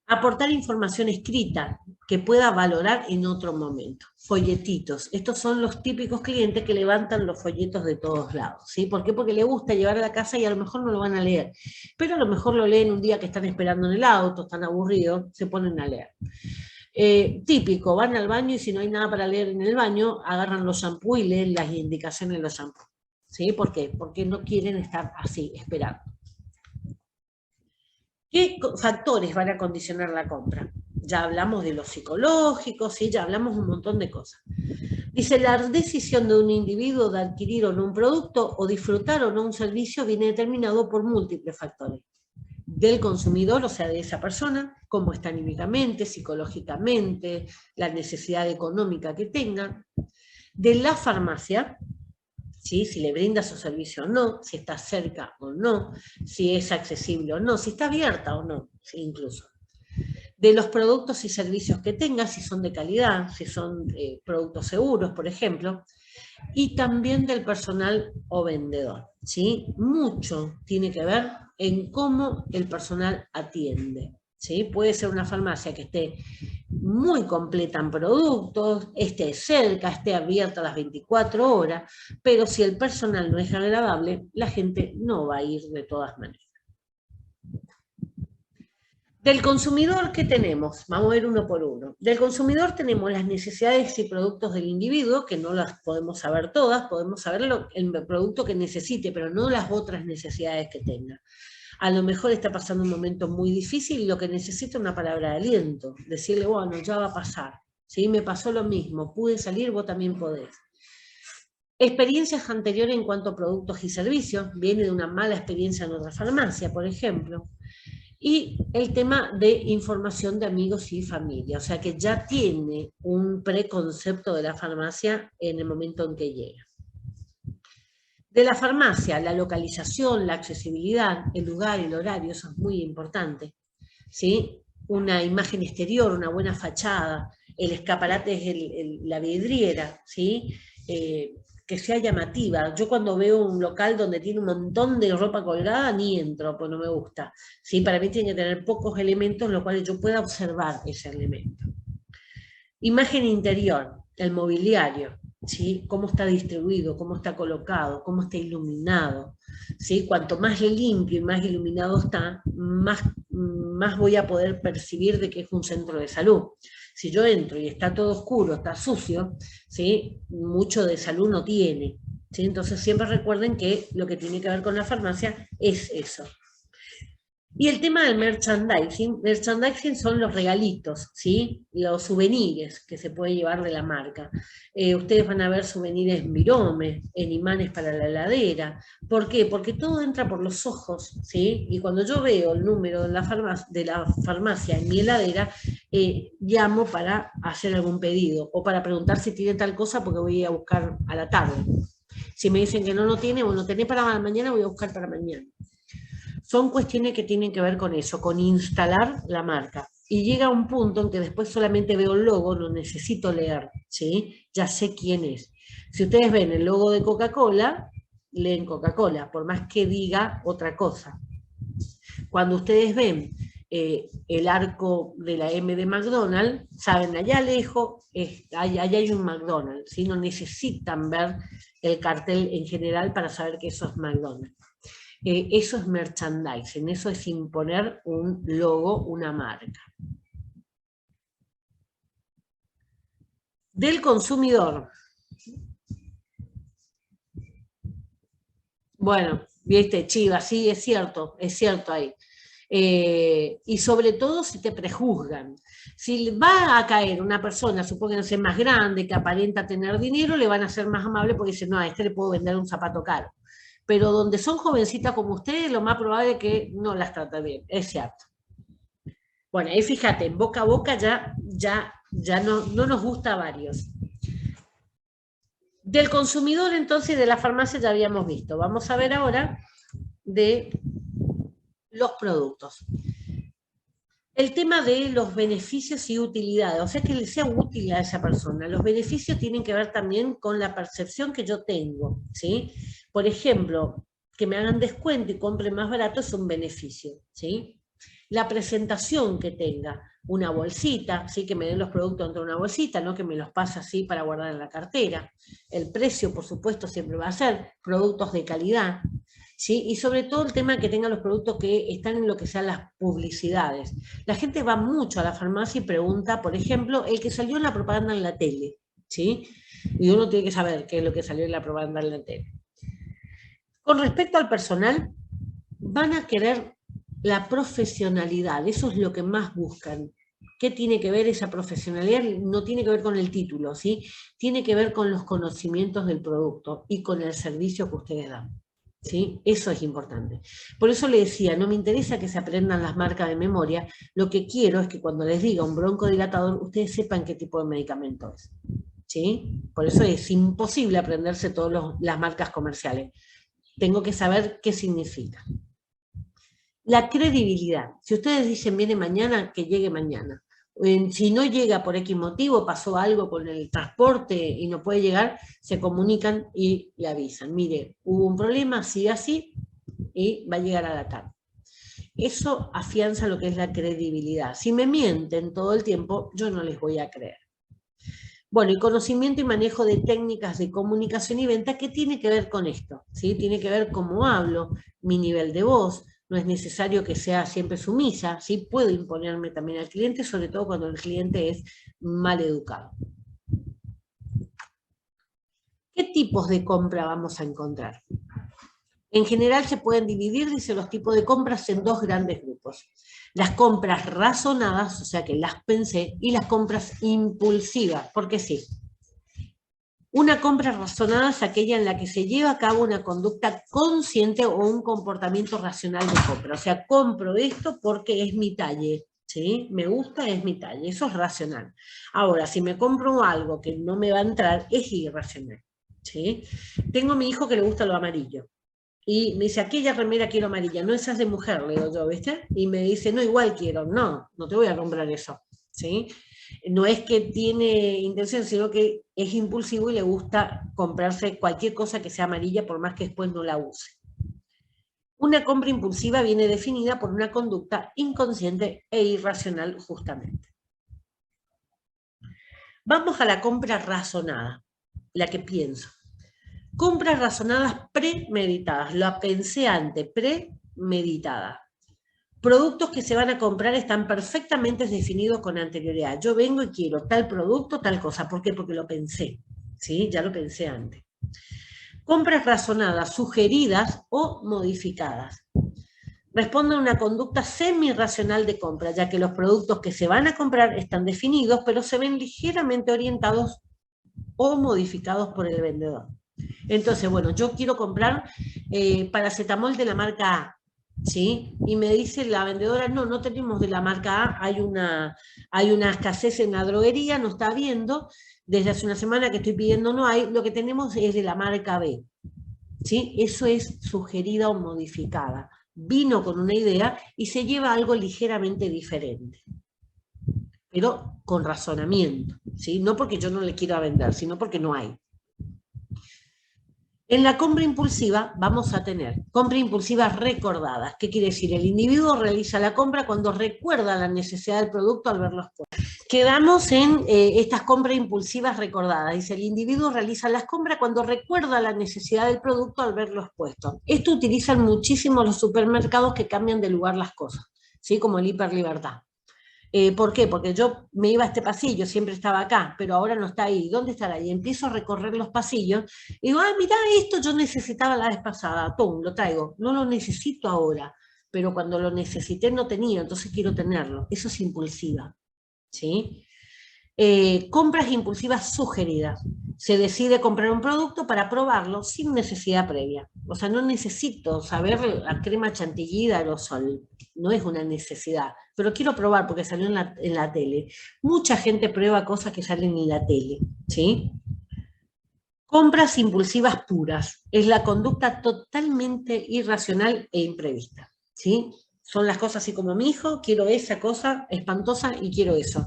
Aportar información escrita. que pueda valorar en otro momento. Folletitos. Estos son los típicos clientes que levantan los folletos de todos lados, ¿sí? ¿Por qué? Porque le gusta llevar a la casa y a lo mejor no lo van a leer, pero a lo mejor lo leen un día que están esperando en el auto, están aburridos, se ponen a leer. Típico, van al baño y si no hay nada para leer en el baño, agarran los shampoos y leen las indicaciones de los shampoos. ¿Sí? ¿Por qué? Porque no quieren estar así, esperando. ¿Qué factores van a condicionar la compra? Ya hablamos de lo psicológico, ¿sí? Ya hablamos un montón de cosas. Dice, la decisión de un individuo de adquirir o no un producto o disfrutar o no un servicio viene determinado por múltiples factores. Del consumidor, o sea, de esa persona, cómo está anímicamente, psicológicamente, la necesidad económica que tenga. De la farmacia, ¿sí? Si le brinda su servicio o no, si está cerca o no, si es accesible o no, si está abierta o no, ¿sí? Incluso. De los productos y servicios que tenga, si son de calidad, si son productos seguros, por ejemplo, y también del personal o vendedor, ¿sí? Mucho tiene que ver en cómo el personal atiende, ¿sí? Puede ser una farmacia que esté muy completa en productos, esté cerca, esté abierta las 24 horas, pero si el personal no es agradable, la gente no va a ir de todas maneras. Del consumidor, ¿qué tenemos? Vamos a ver uno por uno. Del consumidor tenemos las necesidades y productos del individuo, que no las podemos saber todas, podemos saber el producto que necesite, pero no las otras necesidades que tenga. A lo mejor está pasando un momento muy difícil y lo que necesita es una palabra de aliento, decirle, bueno, ya va a pasar, ¿sí? Me pasó lo mismo, pude salir, vos también podés. Experiencias anteriores en cuanto a productos y servicios, viene de una mala experiencia en otra farmacia, por ejemplo. Y el tema de información de amigos y familia, o sea que ya tiene un preconcepto de la farmacia en el momento en que llega. De la farmacia, la localización, la accesibilidad, el lugar, el horario, eso es muy importante, ¿sí? Una imagen exterior, una buena fachada, el escaparate es la vidriera, ¿sí? Que sea llamativa. Yo cuando veo un local donde tiene un montón de ropa colgada, ni entro, pues no me gusta. ¿Sí? Para mí tiene que tener pocos elementos en los cuales yo pueda observar ese elemento. Imagen interior, el mobiliario, ¿sí? Cómo está distribuido, cómo está colocado, cómo está iluminado. ¿Sí? Cuanto más limpio y más iluminado está, más voy a poder percibir de que es un centro de salud. Si yo entro y está todo oscuro, está sucio, ¿sí? Mucho de salud no tiene. ¿Sí? Entonces siempre recuerden que lo que tiene que ver con la farmacia es eso. Y el tema del merchandising son los regalitos, ¿sí? Los souvenirs que se puede llevar de la marca. Ustedes van a ver souvenirs en virome, en imanes para la heladera. ¿Por qué? Porque todo entra por los ojos, ¿sí? Y cuando yo veo el número de la farmacia en mi heladera, llamo para hacer algún pedido o para preguntar si tiene tal cosa porque voy a buscar a la tarde. Si me dicen que no lo tiene o no tiene para mañana, voy a buscar para mañana. Son cuestiones que tienen que ver con eso, con instalar la marca. Y llega un punto en que después solamente veo el logo, no necesito leer, ¿sí? Ya sé quién es. Si ustedes ven el logo de Coca-Cola, leen Coca-Cola, por más que diga otra cosa. Cuando ustedes ven el arco de la M de McDonald's, saben, allá lejos, allá hay un McDonald's, ¿sí? No necesitan ver el cartel en general para saber que eso es McDonald's. Eso es merchandising, eso es imponer un logo, una marca. Del consumidor. Bueno, viste, Chiva, sí, es cierto ahí. Y sobre todo si te prejuzgan. Si va a caer una persona, supónganse más grande, que aparenta tener dinero, le van a ser más amable porque dicen, no, a este le puedo vender un zapato caro. Pero donde son jovencitas como ustedes, lo más probable es que no las trata bien, es cierto. Bueno, ahí fíjate, boca a boca ya no nos gusta a varios. Del consumidor, entonces, de la farmacia ya habíamos visto. Vamos a ver ahora de los productos. El tema de los beneficios y utilidades, o sea, que le sea útil a esa persona. Los beneficios tienen que ver también con la percepción que yo tengo, ¿sí? Por ejemplo, que me hagan descuento y compre más barato es un beneficio, ¿sí? La presentación que tenga. una bolsita, ¿sí? Que me den los productos dentro de una bolsita, no que me los pase así para guardar en la cartera. El precio, por supuesto, siempre va a ser productos de calidad, ¿sí? Y sobre todo el tema que tengan los productos que están en lo que sean las publicidades. La gente va mucho a la farmacia y pregunta, por ejemplo, el que salió en la propaganda en la tele, ¿sí? Y uno tiene que saber qué es lo que salió en la propaganda en la tele. Con respecto al personal, van a querer la profesionalidad, eso es lo que más buscan. ¿Qué tiene que ver esa profesionalidad? No tiene que ver con el título, ¿sí? Tiene que ver con los conocimientos del producto y con el servicio que ustedes dan, ¿sí? Eso es importante. Por eso le decía, no me interesa que se aprendan las marcas de memoria, lo que quiero es que cuando les diga un broncodilatador, ustedes sepan qué tipo de medicamento es, ¿sí? Por eso es imposible aprenderse todas las marcas comerciales. Tengo que saber qué significa. La credibilidad. Si ustedes dicen viene mañana, que llegue mañana. Si no llega por X motivo, pasó algo con el transporte y no puede llegar, se comunican y le avisan. Mire, hubo un problema, así, y va a llegar a la tarde. Eso afianza lo que es la credibilidad. Si me mienten todo el tiempo, yo no les voy a creer. Bueno, y conocimiento y manejo de técnicas de comunicación y venta, ¿qué tiene que ver con esto? ¿Sí? Tiene que ver cómo hablo, mi nivel de voz, no es necesario que sea siempre sumisa, ¿sí? Puedo imponerme también al cliente, sobre todo cuando el cliente es mal educado. ¿Qué tipos de compra vamos a encontrar? En general se pueden dividir, dice, los tipos de compras en dos grandes grupos. Las compras razonadas, o sea que las pensé, y las compras impulsivas, porque sí. Una compra razonada es aquella en la que se lleva a cabo una conducta consciente o un comportamiento racional de compra. O sea, compro esto porque es mi talle, ¿sí? Me gusta, es mi talle. Eso es racional. Ahora, si me compro algo que no me va a entrar, es irracional, ¿sí? Tengo a mi hijo que le gusta lo amarillo. Y me dice, aquella remera quiero amarilla. No, esa es de mujer, le digo yo, ¿viste? Y me dice, no, igual quiero. No, no te voy a comprar eso, ¿sí? No es que tiene intención, sino que es impulsivo y le gusta comprarse cualquier cosa que sea amarilla, por más que después no la use. Una compra impulsiva viene definida por una conducta inconsciente e irracional, justamente. Vamos a la compra razonada, la que pienso. Compras razonadas premeditadas, lo pensé antes, premeditada. Productos que se van a comprar están perfectamente definidos con anterioridad. Yo vengo y quiero tal producto, tal cosa. ¿Por qué? Porque lo pensé, ¿sí? Ya lo pensé antes. Compras razonadas, sugeridas o modificadas. Responden a una conducta semi-racional de compra, ya que los productos que se van a comprar están definidos, pero se ven ligeramente orientados o modificados por el vendedor. Entonces, bueno, yo quiero comprar paracetamol de la marca A, ¿sí? Y me dice la vendedora, no, no tenemos de la marca A, hay una escasez en la droguería, no está habiendo, desde hace una semana que estoy pidiendo no hay, lo que tenemos es de la marca B, ¿sí? Eso es sugerida o modificada. Vino con una idea y se lleva algo ligeramente diferente, pero con razonamiento, ¿sí? No porque yo no le quiera vender, sino porque no hay. En la compra impulsiva vamos a tener compra impulsiva recordada. ¿Qué quiere decir? El individuo realiza la compra cuando recuerda la necesidad del producto al verlo expuesto. Quedamos en estas compras impulsivas recordadas. Dice, el individuo realiza las compras cuando recuerda la necesidad del producto al verlo expuesto. Esto utilizan muchísimo los supermercados que cambian de lugar las cosas, ¿sí? Como el Hiperlibertad. ¿Por qué? Porque yo me iba a este pasillo, siempre estaba acá, pero ahora no está ahí. ¿Dónde estará? Y empiezo a recorrer los pasillos y digo, mirá, esto yo necesitaba la vez pasada, ¡pum!, lo traigo. No lo necesito ahora, pero cuando lo necesité no tenía, entonces quiero tenerlo. Eso es impulsiva, ¿sí? Compras impulsivas sugeridas. Se decide comprar un producto para probarlo sin necesidad previa. O sea, no necesito saber la crema chantilly de aerosol. No es una necesidad. Pero quiero probar porque salió en la tele. Mucha gente prueba cosas que salen en la tele, ¿sí? Compras impulsivas puras. Es la conducta totalmente irracional e imprevista, ¿sí? Son las cosas así como mi hijo, quiero esa cosa espantosa y quiero eso.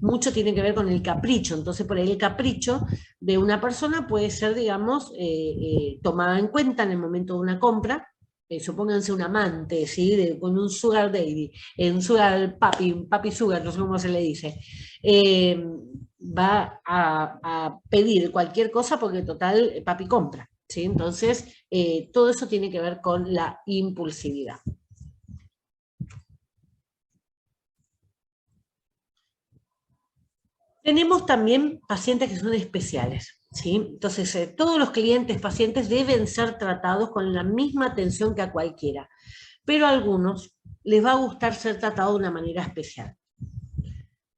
Mucho tiene que ver con el capricho, entonces por ahí el capricho de una persona puede ser, digamos, tomada en cuenta en el momento de una compra, supónganse un amante, ¿sí? Con un sugar daddy, un sugar papi, un papi sugar, no sé cómo se le dice, va a pedir cualquier cosa porque total papi compra, ¿sí? Entonces, todo eso tiene que ver con la impulsividad. Tenemos también pacientes que son especiales, ¿sí? Entonces, todos los clientes pacientes deben ser tratados con la misma atención que a cualquiera, pero a algunos les va a gustar ser tratados de una manera especial.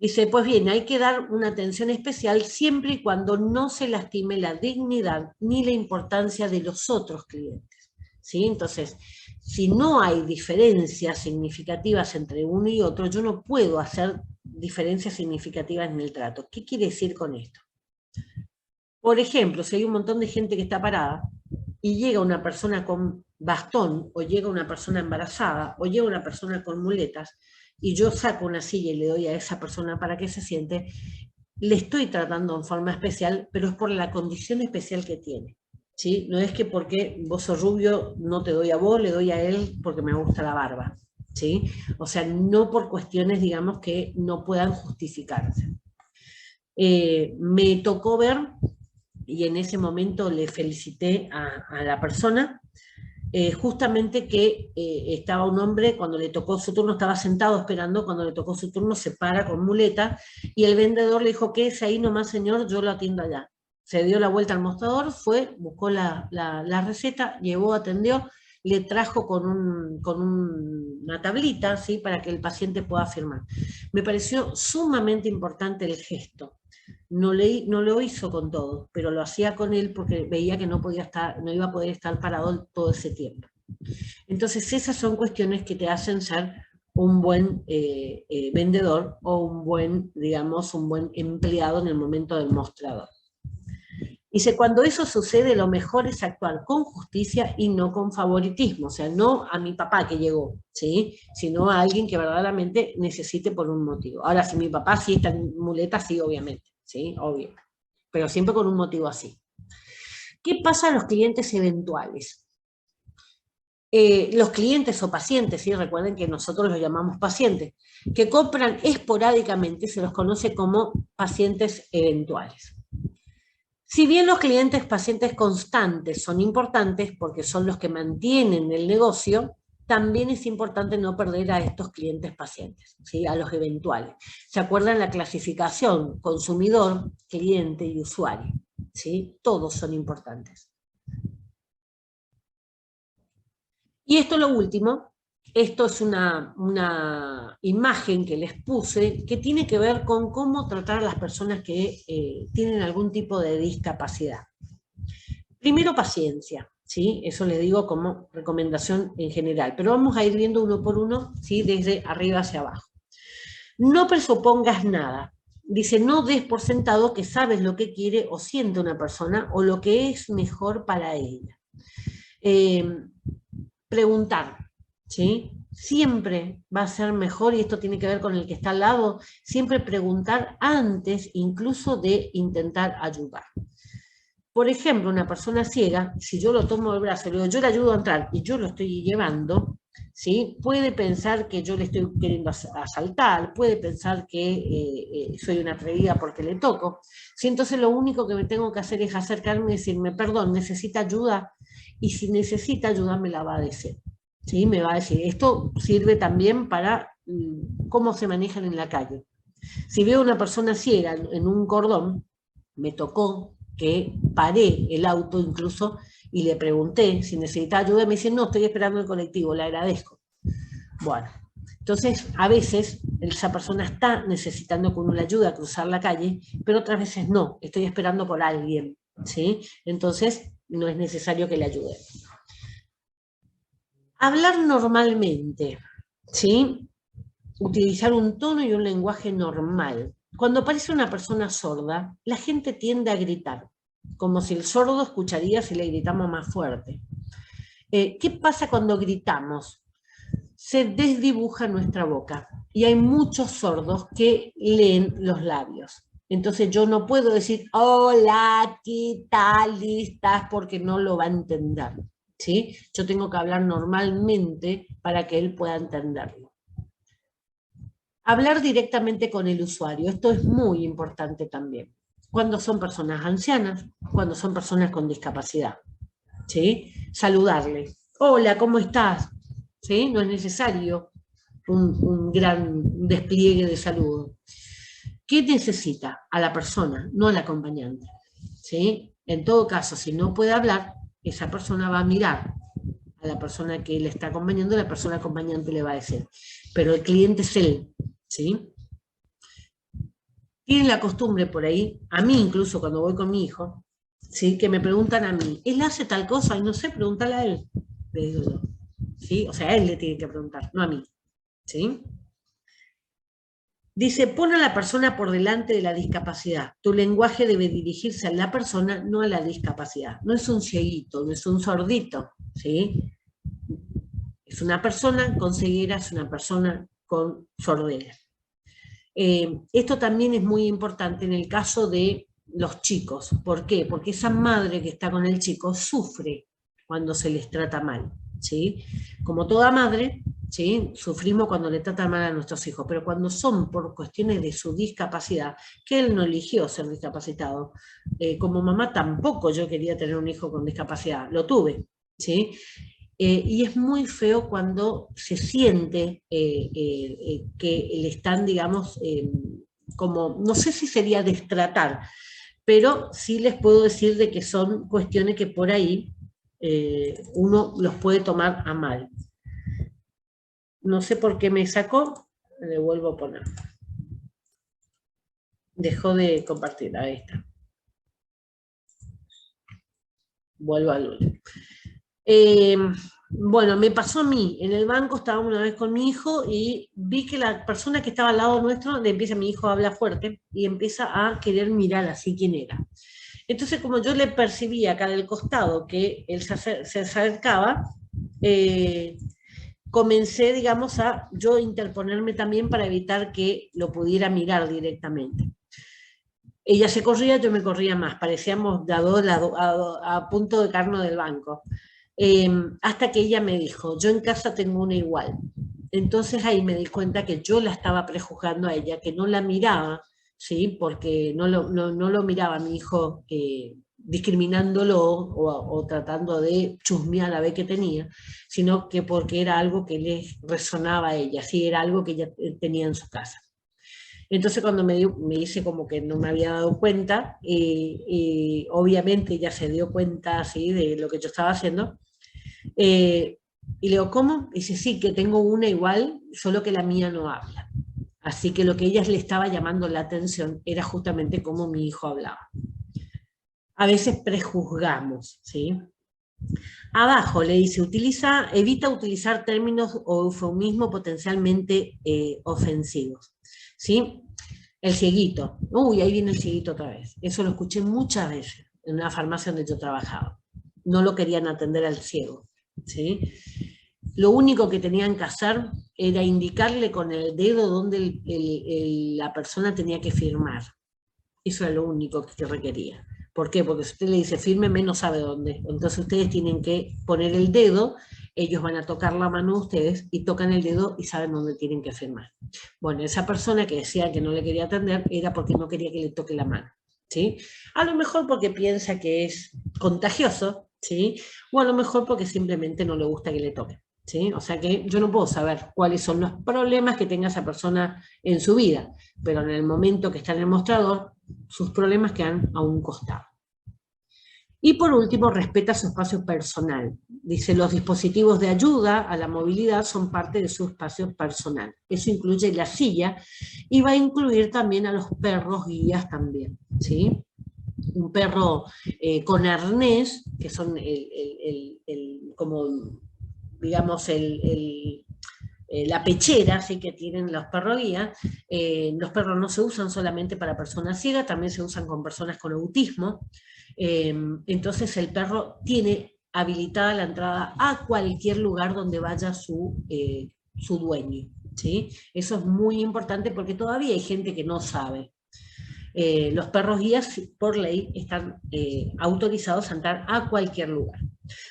Dice, pues bien, hay que dar una atención especial siempre y cuando no se lastime la dignidad ni la importancia de los otros clientes, ¿sí? Entonces, si no hay diferencias significativas entre uno y otro, yo no puedo hacer diferencias significativas en el trato. ¿Qué quiere decir con esto? Por ejemplo, si hay un montón de gente que está parada y llega una persona con bastón, o llega una persona embarazada, o llega una persona con muletas, y yo saco una silla y le doy a esa persona para que se siente, le estoy tratando en forma especial, pero es por la condición especial que tiene, ¿sí? No es que porque vos sos rubio no te doy a vos, le doy a él porque me gusta la barba, ¿sí? O sea, no por cuestiones, digamos, que no puedan justificarse. Me tocó ver, y en ese momento le felicité a la persona, justamente que estaba un hombre, cuando le tocó su turno, estaba sentado esperando, cuando le tocó su turno se para con muleta, y el vendedor le dijo, quédese ahí nomás señor, yo lo atiendo allá. Se dio la vuelta al mostrador, fue, buscó la receta, llevó, atendió, le trajo una tablita, ¿sí? Para que el paciente pueda firmar. Me pareció sumamente importante el gesto. No lo hizo con todo, pero lo hacía con él porque veía que no iba a poder estar parado todo ese tiempo. Entonces esas son cuestiones que te hacen ser un buen vendedor o digamos, un buen empleado en el momento del mostrador. Dice, cuando eso sucede, lo mejor es actuar con justicia y no con favoritismo, o sea, no a mi papá que llegó, ¿sí? Sino a alguien que verdaderamente necesite por un motivo. Ahora, si mi papá sí está en muleta, sí, obviamente, ¿sí? Obvio. Pero siempre con un motivo así. ¿Qué pasa a los clientes eventuales? Los clientes o pacientes, ¿sí? Recuerden que nosotros los llamamos pacientes, que compran esporádicamente, se los conoce como pacientes eventuales. Si bien los clientes pacientes constantes son importantes porque son los que mantienen el negocio, también es importante no perder a estos clientes pacientes, ¿sí? A los eventuales. ¿Se acuerdan la clasificación? Consumidor, cliente y usuario, ¿sí? Todos son importantes. Y esto es lo último. Esto es una imagen que les puse que tiene que ver con cómo tratar a las personas que tienen algún tipo de discapacidad. Primero, paciencia, ¿sí? Eso les digo como recomendación en general, pero vamos a ir viendo uno por uno, ¿sí? Desde arriba hacia abajo. No presupongas nada. Dice, no des por sentado que sabes lo que quiere o siente una persona o lo que es mejor para ella. Preguntar, ¿sí? Siempre va a ser mejor, y esto tiene que ver con el que está al lado, siempre preguntar antes incluso de intentar ayudar. Por ejemplo, una persona ciega, si yo lo tomo del brazo y le digo, yo le ayudo a entrar y yo lo estoy llevando, ¿sí? Puede pensar que yo le estoy queriendo asaltar, puede pensar que soy una atrevida porque le toco. ¿Sí? Entonces lo único que me tengo que hacer es acercarme y decirme, perdón, ¿necesita ayuda? Y si necesita ayuda me la va a decir. ¿Sí? Me va a decir, esto sirve también para cómo se manejan en la calle. Si veo una persona ciega en un cordón, me tocó que paré el auto incluso y le pregunté si necesitaba ayuda, y me dice, no, estoy esperando el colectivo, le agradezco. Bueno, entonces a veces esa persona está necesitando que uno le ayude a cruzar la calle, pero otras veces no, estoy esperando por alguien, ¿sí? Entonces no es necesario que le ayude. Hablar normalmente, ¿sí? Utilizar un tono y un lenguaje normal. Cuando aparece una persona sorda, la gente tiende a gritar, como si el sordo escucharía si le gritamos más fuerte. ¿Qué pasa cuando gritamos? Se desdibuja nuestra boca y hay muchos sordos que leen los labios. Entonces yo no puedo decir, hola, ¿qué tal estás? Porque no lo va a entender. ¿sí? Yo tengo que hablar normalmente para que él pueda entenderlo. Hablar directamente con el usuario, esto es muy importante también. Cuando son personas ancianas, cuando son personas con discapacidad, ¿sí? Saludarle. Hola, ¿cómo estás? ¿Sí? No es necesario un gran despliegue de saludo. ¿Qué necesita? A la persona, no al acompañante. ¿Sí? En todo caso, si no puede hablar, esa persona va a mirar a la persona que le está acompañando, la persona acompañante le va a decir, pero el cliente es él, ¿sí? Tienen la costumbre por ahí, a mí incluso cuando voy con mi hijo, ¿sí? Que me preguntan a mí, ¿él hace tal cosa? Y no sé, pregúntale a él, le digo yo, ¿sí? O sea, a él le tiene que preguntar, no a mí, ¿sí? Dice, pon a la persona por delante de la discapacidad. Tu lenguaje debe dirigirse a la persona, no a la discapacidad. No es un cieguito, no es un sordito, ¿sí? Es una persona con ceguera, es una persona con sordera. Esto también es muy importante en el caso de los chicos. ¿Por qué? Porque esa madre que está con el chico sufre cuando se les trata mal, ¿sí? Como toda madre, ¿sí? Sufrimos cuando le tratan mal a nuestros hijos, pero cuando son por cuestiones de su discapacidad, que él no eligió ser discapacitado, como mamá tampoco yo quería tener un hijo con discapacidad, lo tuve, ¿sí? Y es muy feo cuando se siente que le están, digamos, como, no sé si sería destratar, pero sí les puedo decir de que son cuestiones que por ahí uno los puede tomar a mal. No sé por qué me sacó, le vuelvo a poner. Dejó de compartir, ahí está. Vuelvo al último. Bueno, me pasó a mí, en el banco estaba una vez con mi hijo y vi que la persona que estaba al lado nuestro, le empieza, mi hijo habla fuerte y empieza a querer mirar así quién era. Entonces, como yo le percibía acá del costado que él se acercaba, comencé, digamos, a yo interponerme también para evitar que lo pudiera mirar directamente. Ella se corría, yo me corría más, parecíamos a punto de caernos del banco. Hasta que ella me dijo, yo en casa tengo una igual. Entonces ahí me di cuenta que yo la estaba prejuzgando a ella, que no la miraba, ¿sí? Porque no lo miraba a mi hijo discriminándolo o tratando de chusmear a ver qué tenía, sino que porque era algo que le resonaba a ella, ¿sí? Era algo que ella tenía en su casa. Entonces cuando me hice como que no me había dado cuenta, y obviamente ella se dio cuenta así de lo que yo estaba haciendo, y le digo, ¿cómo? Y dice, sí, que tengo una igual, solo que la mía no habla. Así que lo que ella le estaba llamando la atención era justamente cómo mi hijo hablaba. A veces prejuzgamos, ¿sí? Abajo le dice, evita utilizar términos o eufemismos potencialmente ofensivos, ¿sí? El cieguito. Uy, ahí viene el cieguito otra vez. Eso lo escuché muchas veces en una farmacia donde yo trabajaba. No lo querían atender al ciego, ¿sí? Lo único que tenían que hacer era indicarle con el dedo dónde la persona tenía que firmar. Eso era lo único que requería. ¿Por qué? Porque si usted le dice fírmeme, no sabe dónde. Entonces ustedes tienen que poner el dedo, ellos van a tocar la mano de ustedes y tocan el dedo y saben dónde tienen que firmar. Bueno, esa persona que decía que no le quería atender era porque no quería que le toque la mano, ¿sí? A lo mejor porque piensa que es contagioso, ¿sí? O a lo mejor porque simplemente no le gusta que le toque, ¿sí? O sea que yo no puedo saber cuáles son los problemas que tenga esa persona en su vida, pero en el momento que está en el mostrador, sus problemas quedan a un costado. Y por último, respeta su espacio personal. Dice, los dispositivos de ayuda a la movilidad son parte de su espacio personal. Eso incluye la silla y va a incluir también a los perros guías también, ¿sí? Un perro con arnés, que son como, digamos, la pechera, ¿sí? Que tienen los perros guías. Los perros no se usan solamente para personas ciegas, también se usan con personas con autismo. Entonces el perro tiene habilitada la entrada a cualquier lugar donde vaya su dueño, ¿sí? Eso es muy importante porque todavía hay gente que no sabe. Los perros guías por ley están autorizados a entrar a cualquier lugar.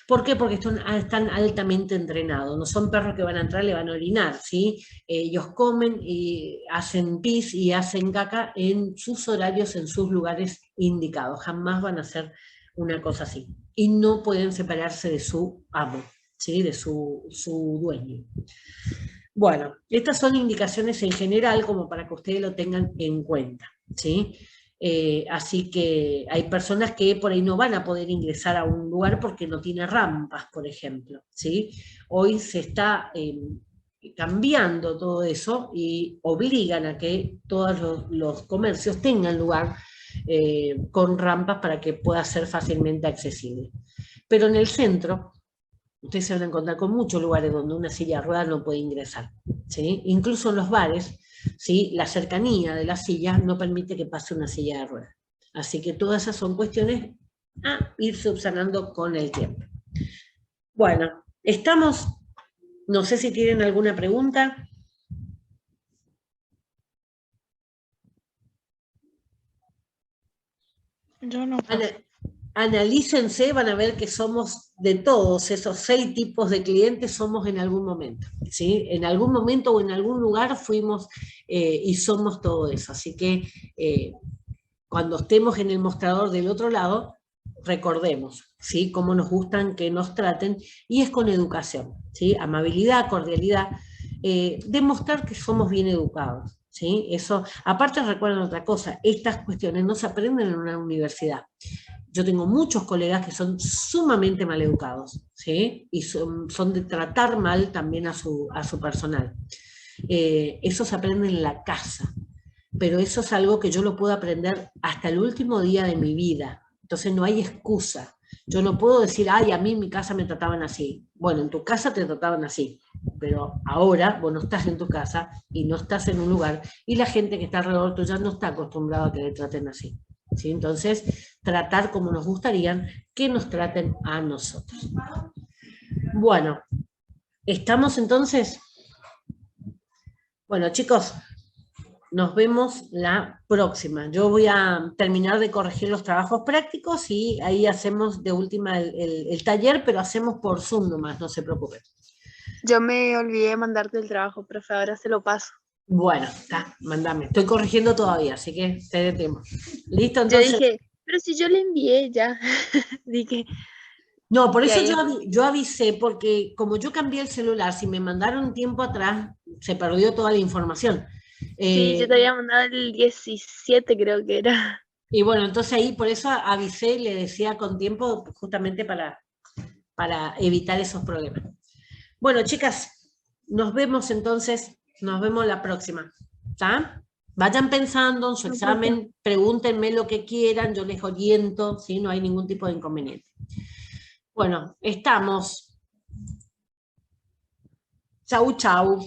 ¿Por qué? Porque están altamente entrenados, no son perros que van a entrar, le van a orinar, ¿sí? Ellos comen y hacen pis y hacen caca en sus horarios, en sus lugares indicados, jamás van a hacer una cosa así. Y no pueden separarse de su amo, ¿sí? De su dueño. Bueno, estas son indicaciones en general como para que ustedes lo tengan en cuenta, ¿sí? Así que hay personas que por ahí no van a poder ingresar a un lugar porque no tiene rampas, por ejemplo, ¿sí? Hoy se está cambiando todo eso y obligan a que todos los comercios tengan lugar con rampas para que pueda ser fácilmente accesible. Pero en el centro ustedes se van a encontrar con muchos lugares donde una silla de ruedas no puede ingresar, ¿sí? Incluso en los bares, ¿sí? La cercanía de las sillas no permite que pase una silla de ruedas. Así que todas esas son cuestiones a ir subsanando con el tiempo. Bueno, estamos, no sé si tienen alguna pregunta. Yo no. Analícense, van a ver que somos de todos esos 6 tipos de clientes, somos en algún momento, ¿sí? En algún momento o en algún lugar fuimos y somos todo eso. Así que cuando estemos en el mostrador del otro lado, recordemos, ¿sí? Cómo nos gustan que nos traten, y es con educación, ¿sí? Amabilidad, cordialidad, demostrar que somos bien educados, ¿sí? Eso, aparte recuerden otra cosa, estas cuestiones no se aprenden en una universidad. Yo tengo muchos colegas que son sumamente mal educados, ¿sí? Y son de tratar mal también a su personal. Eso se aprende en la casa, pero eso es algo que yo lo puedo aprender hasta el último día de mi vida. Entonces no hay excusa. Yo no puedo decir, ay, a mí en mi casa me trataban así. Bueno, en tu casa te trataban así, pero ahora vos no estás en tu casa y no estás en un lugar y la gente que está alrededor tuya no está acostumbrada a que le traten así. ¿Sí? Entonces, tratar como nos gustaría que nos traten a nosotros. Bueno, ¿estamos entonces? Bueno, chicos, nos vemos la próxima. Yo voy a terminar de corregir los trabajos prácticos y ahí hacemos de última el taller, pero hacemos por Zoom nomás, no se preocupen. Yo me olvidé de mandarte el trabajo, profe, ahora se lo paso. Bueno, está, mandame. Estoy corrigiendo todavía, así que te detemo. ¿Listo? Yo Entonces, dije, pero si yo le envié ya. Dije, no, por y eso ahí, yo avisé, porque como yo cambié el celular, si me mandaron un tiempo atrás, se perdió toda la información. sí, yo te había mandado el 17, creo que era. Y bueno, entonces ahí por eso avisé y le decía con tiempo, justamente para evitar esos problemas. Bueno, chicas, nos vemos entonces, nos vemos la próxima. ¿Está? Vayan pensando en su No, profe. examen, pregúntenme lo que quieran, yo les oriento, ¿sí? No hay ningún tipo de inconveniente. Bueno, estamos. Chau, chau.